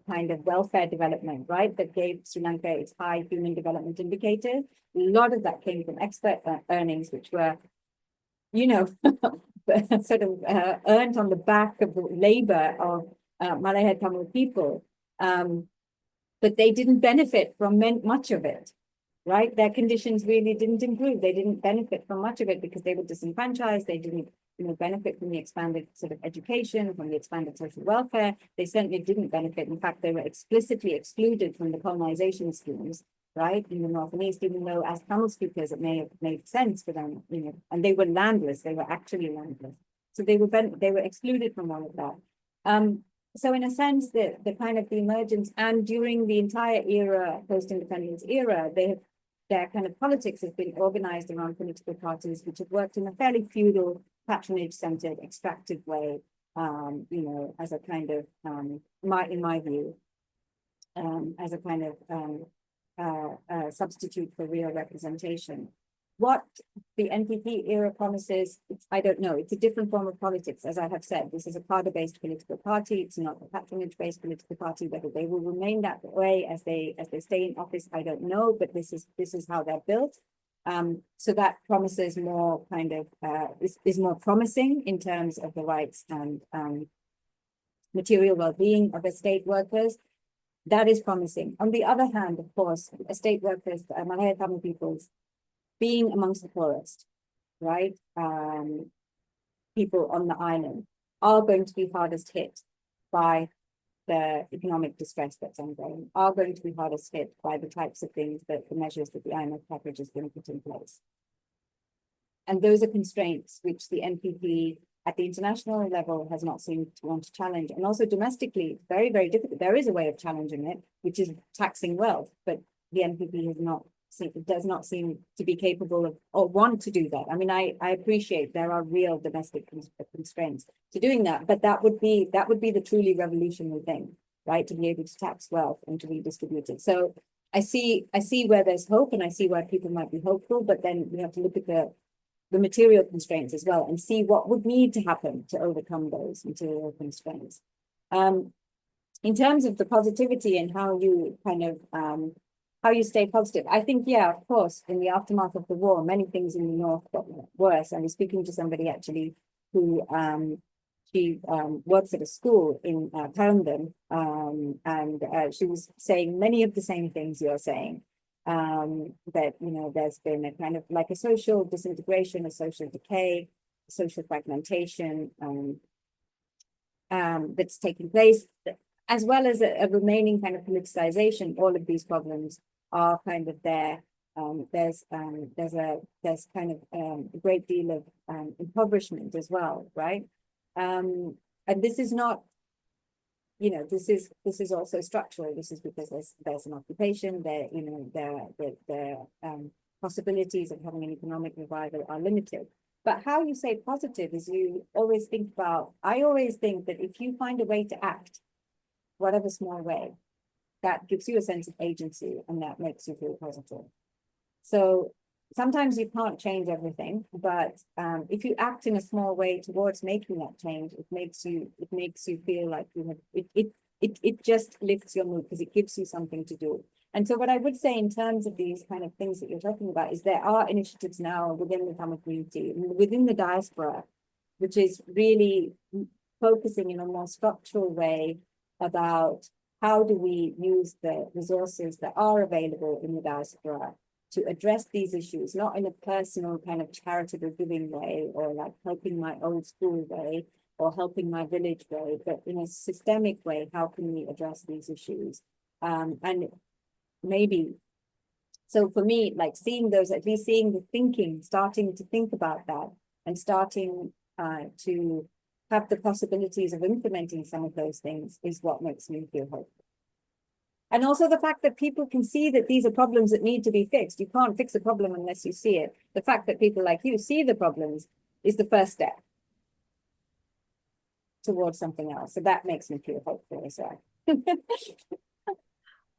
kind of welfare development, right? That gave Sri Lanka its high human development indicator. A lot of that came from export earnings, which were, you know, sort of earned on the back of the labor of Malaya Tamil people, but they didn't benefit from much of it, right? Their conditions really didn't improve. They didn't benefit from much of it because they were disenfranchised. They didn't, you know, benefit from the expanded sort of education, from the expanded social welfare. They certainly didn't benefit. In fact, they were explicitly excluded from the colonization schemes, right, in the North and East, even though as Tamil speakers, it may have made sense for them, you know, and they were landless. They were actually landless. So they were excluded from all of that. So in a sense, the kind of the emergence, and during the entire era, post-independence era, their kind of politics has been organized around political parties which have worked in a fairly feudal, patronage-centered, extractive way, you know, as a kind of, in my view, as a kind of substitute for real representation. What the NPP era promises, I don't know. It's a different form of politics, as I have said. This is a cadre-based political party. It's not a patronage-based political party. Whether they will remain that way as they stay in office, I don't know. But this is how they're built. So that promises more kind of is more promising in terms of the rights and material well-being of estate workers. That is promising. On the other hand, of course, estate workers, Malaya Tamil peoples, being amongst the poorest, right? People on the island are going to be hardest hit by the economic distress that's ongoing, are going to be hardest hit by the types of things that the measures that the IMF package is going to put in place. And those are constraints which the NPP at the international level has not seemed to want to challenge. And also domestically, it's very, very difficult. There is a way of challenging it, which is taxing wealth, but the NPP has not. It does not seem to be capable of or want to do that. I mean, I appreciate there are real domestic constraints to doing that, but that would be the truly revolutionary thing, right? To be able to tax wealth and to redistribute it. So I see where there's hope, and I see where people might be hopeful, but then we have to look at the material constraints as well and see what would need to happen to overcome those material constraints. In terms of the positivity and how you kind of how you stay positive. I think, yeah, of course, in the aftermath of the war, many things in the North got worse. I was speaking to somebody actually who she works at a school in Parandam, and she was saying many of the same things you're saying. That, you know, there's been a kind of like a social disintegration, a social decay, social fragmentation that's taking place, as well as a remaining kind of politicization. All of these problems are kind of there. There's kind of a great deal of impoverishment as well, right? And this is not, you know, this is also structural. This is because there's an occupation there. You know, the possibilities of having an economic revival are limited. But how you say positive is you always think about. I always think that if you find a way to act, whatever small way, that gives you a sense of agency, and that makes you feel positive. So sometimes you can't change everything, but if you act in a small way towards making that change, it makes you feel like you have it just lifts your mood because it gives you something to do. And so what I would say in terms of these kind of things that you're talking about is there are initiatives now within the Tamil community, within the diaspora, which is really focusing in a more structural way about how do we use the resources that are available in the diaspora to address these issues, not in a personal kind of charitable giving way or like helping my old school way or helping my village way, but in a systemic way, how can we address these issues? And maybe, so for me, like seeing those, at least seeing the thinking, starting to think about that and starting to have the possibilities of implementing some of those things is what makes me feel hopeful. And also the fact that people can see that these are problems that need to be fixed. You can't fix a problem unless you see it. The fact that people like you see the problems is the first step towards something else. So that makes me feel hopeful as well.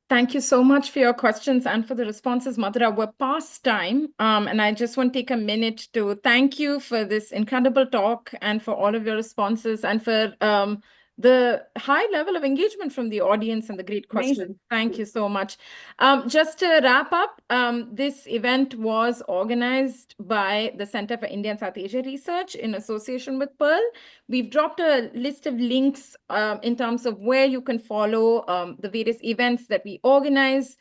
Thank you so much for your questions and for the responses, Madura. We're past time, and I just want to take a minute to thank you for this incredible talk and for all of your responses and for the high level of engagement from the audience and the great questions. Amazing. Thank you so much. Just to wrap up, this event was organized by the Center for India and South Asia Research in association with Pearl. We've dropped a list of links in terms of where you can follow the various events that we organize,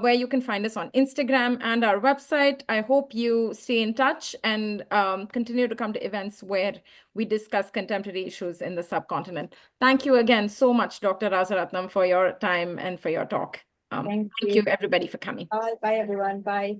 where you can find us on Instagram and our website. I hope you stay in touch and continue to come to events where we discuss contemporary issues in the subcontinent. Thank you again so much, Dr. Rasaratnam, for your time and for your talk. Thank you, everybody, for coming. Bye, everyone. Bye.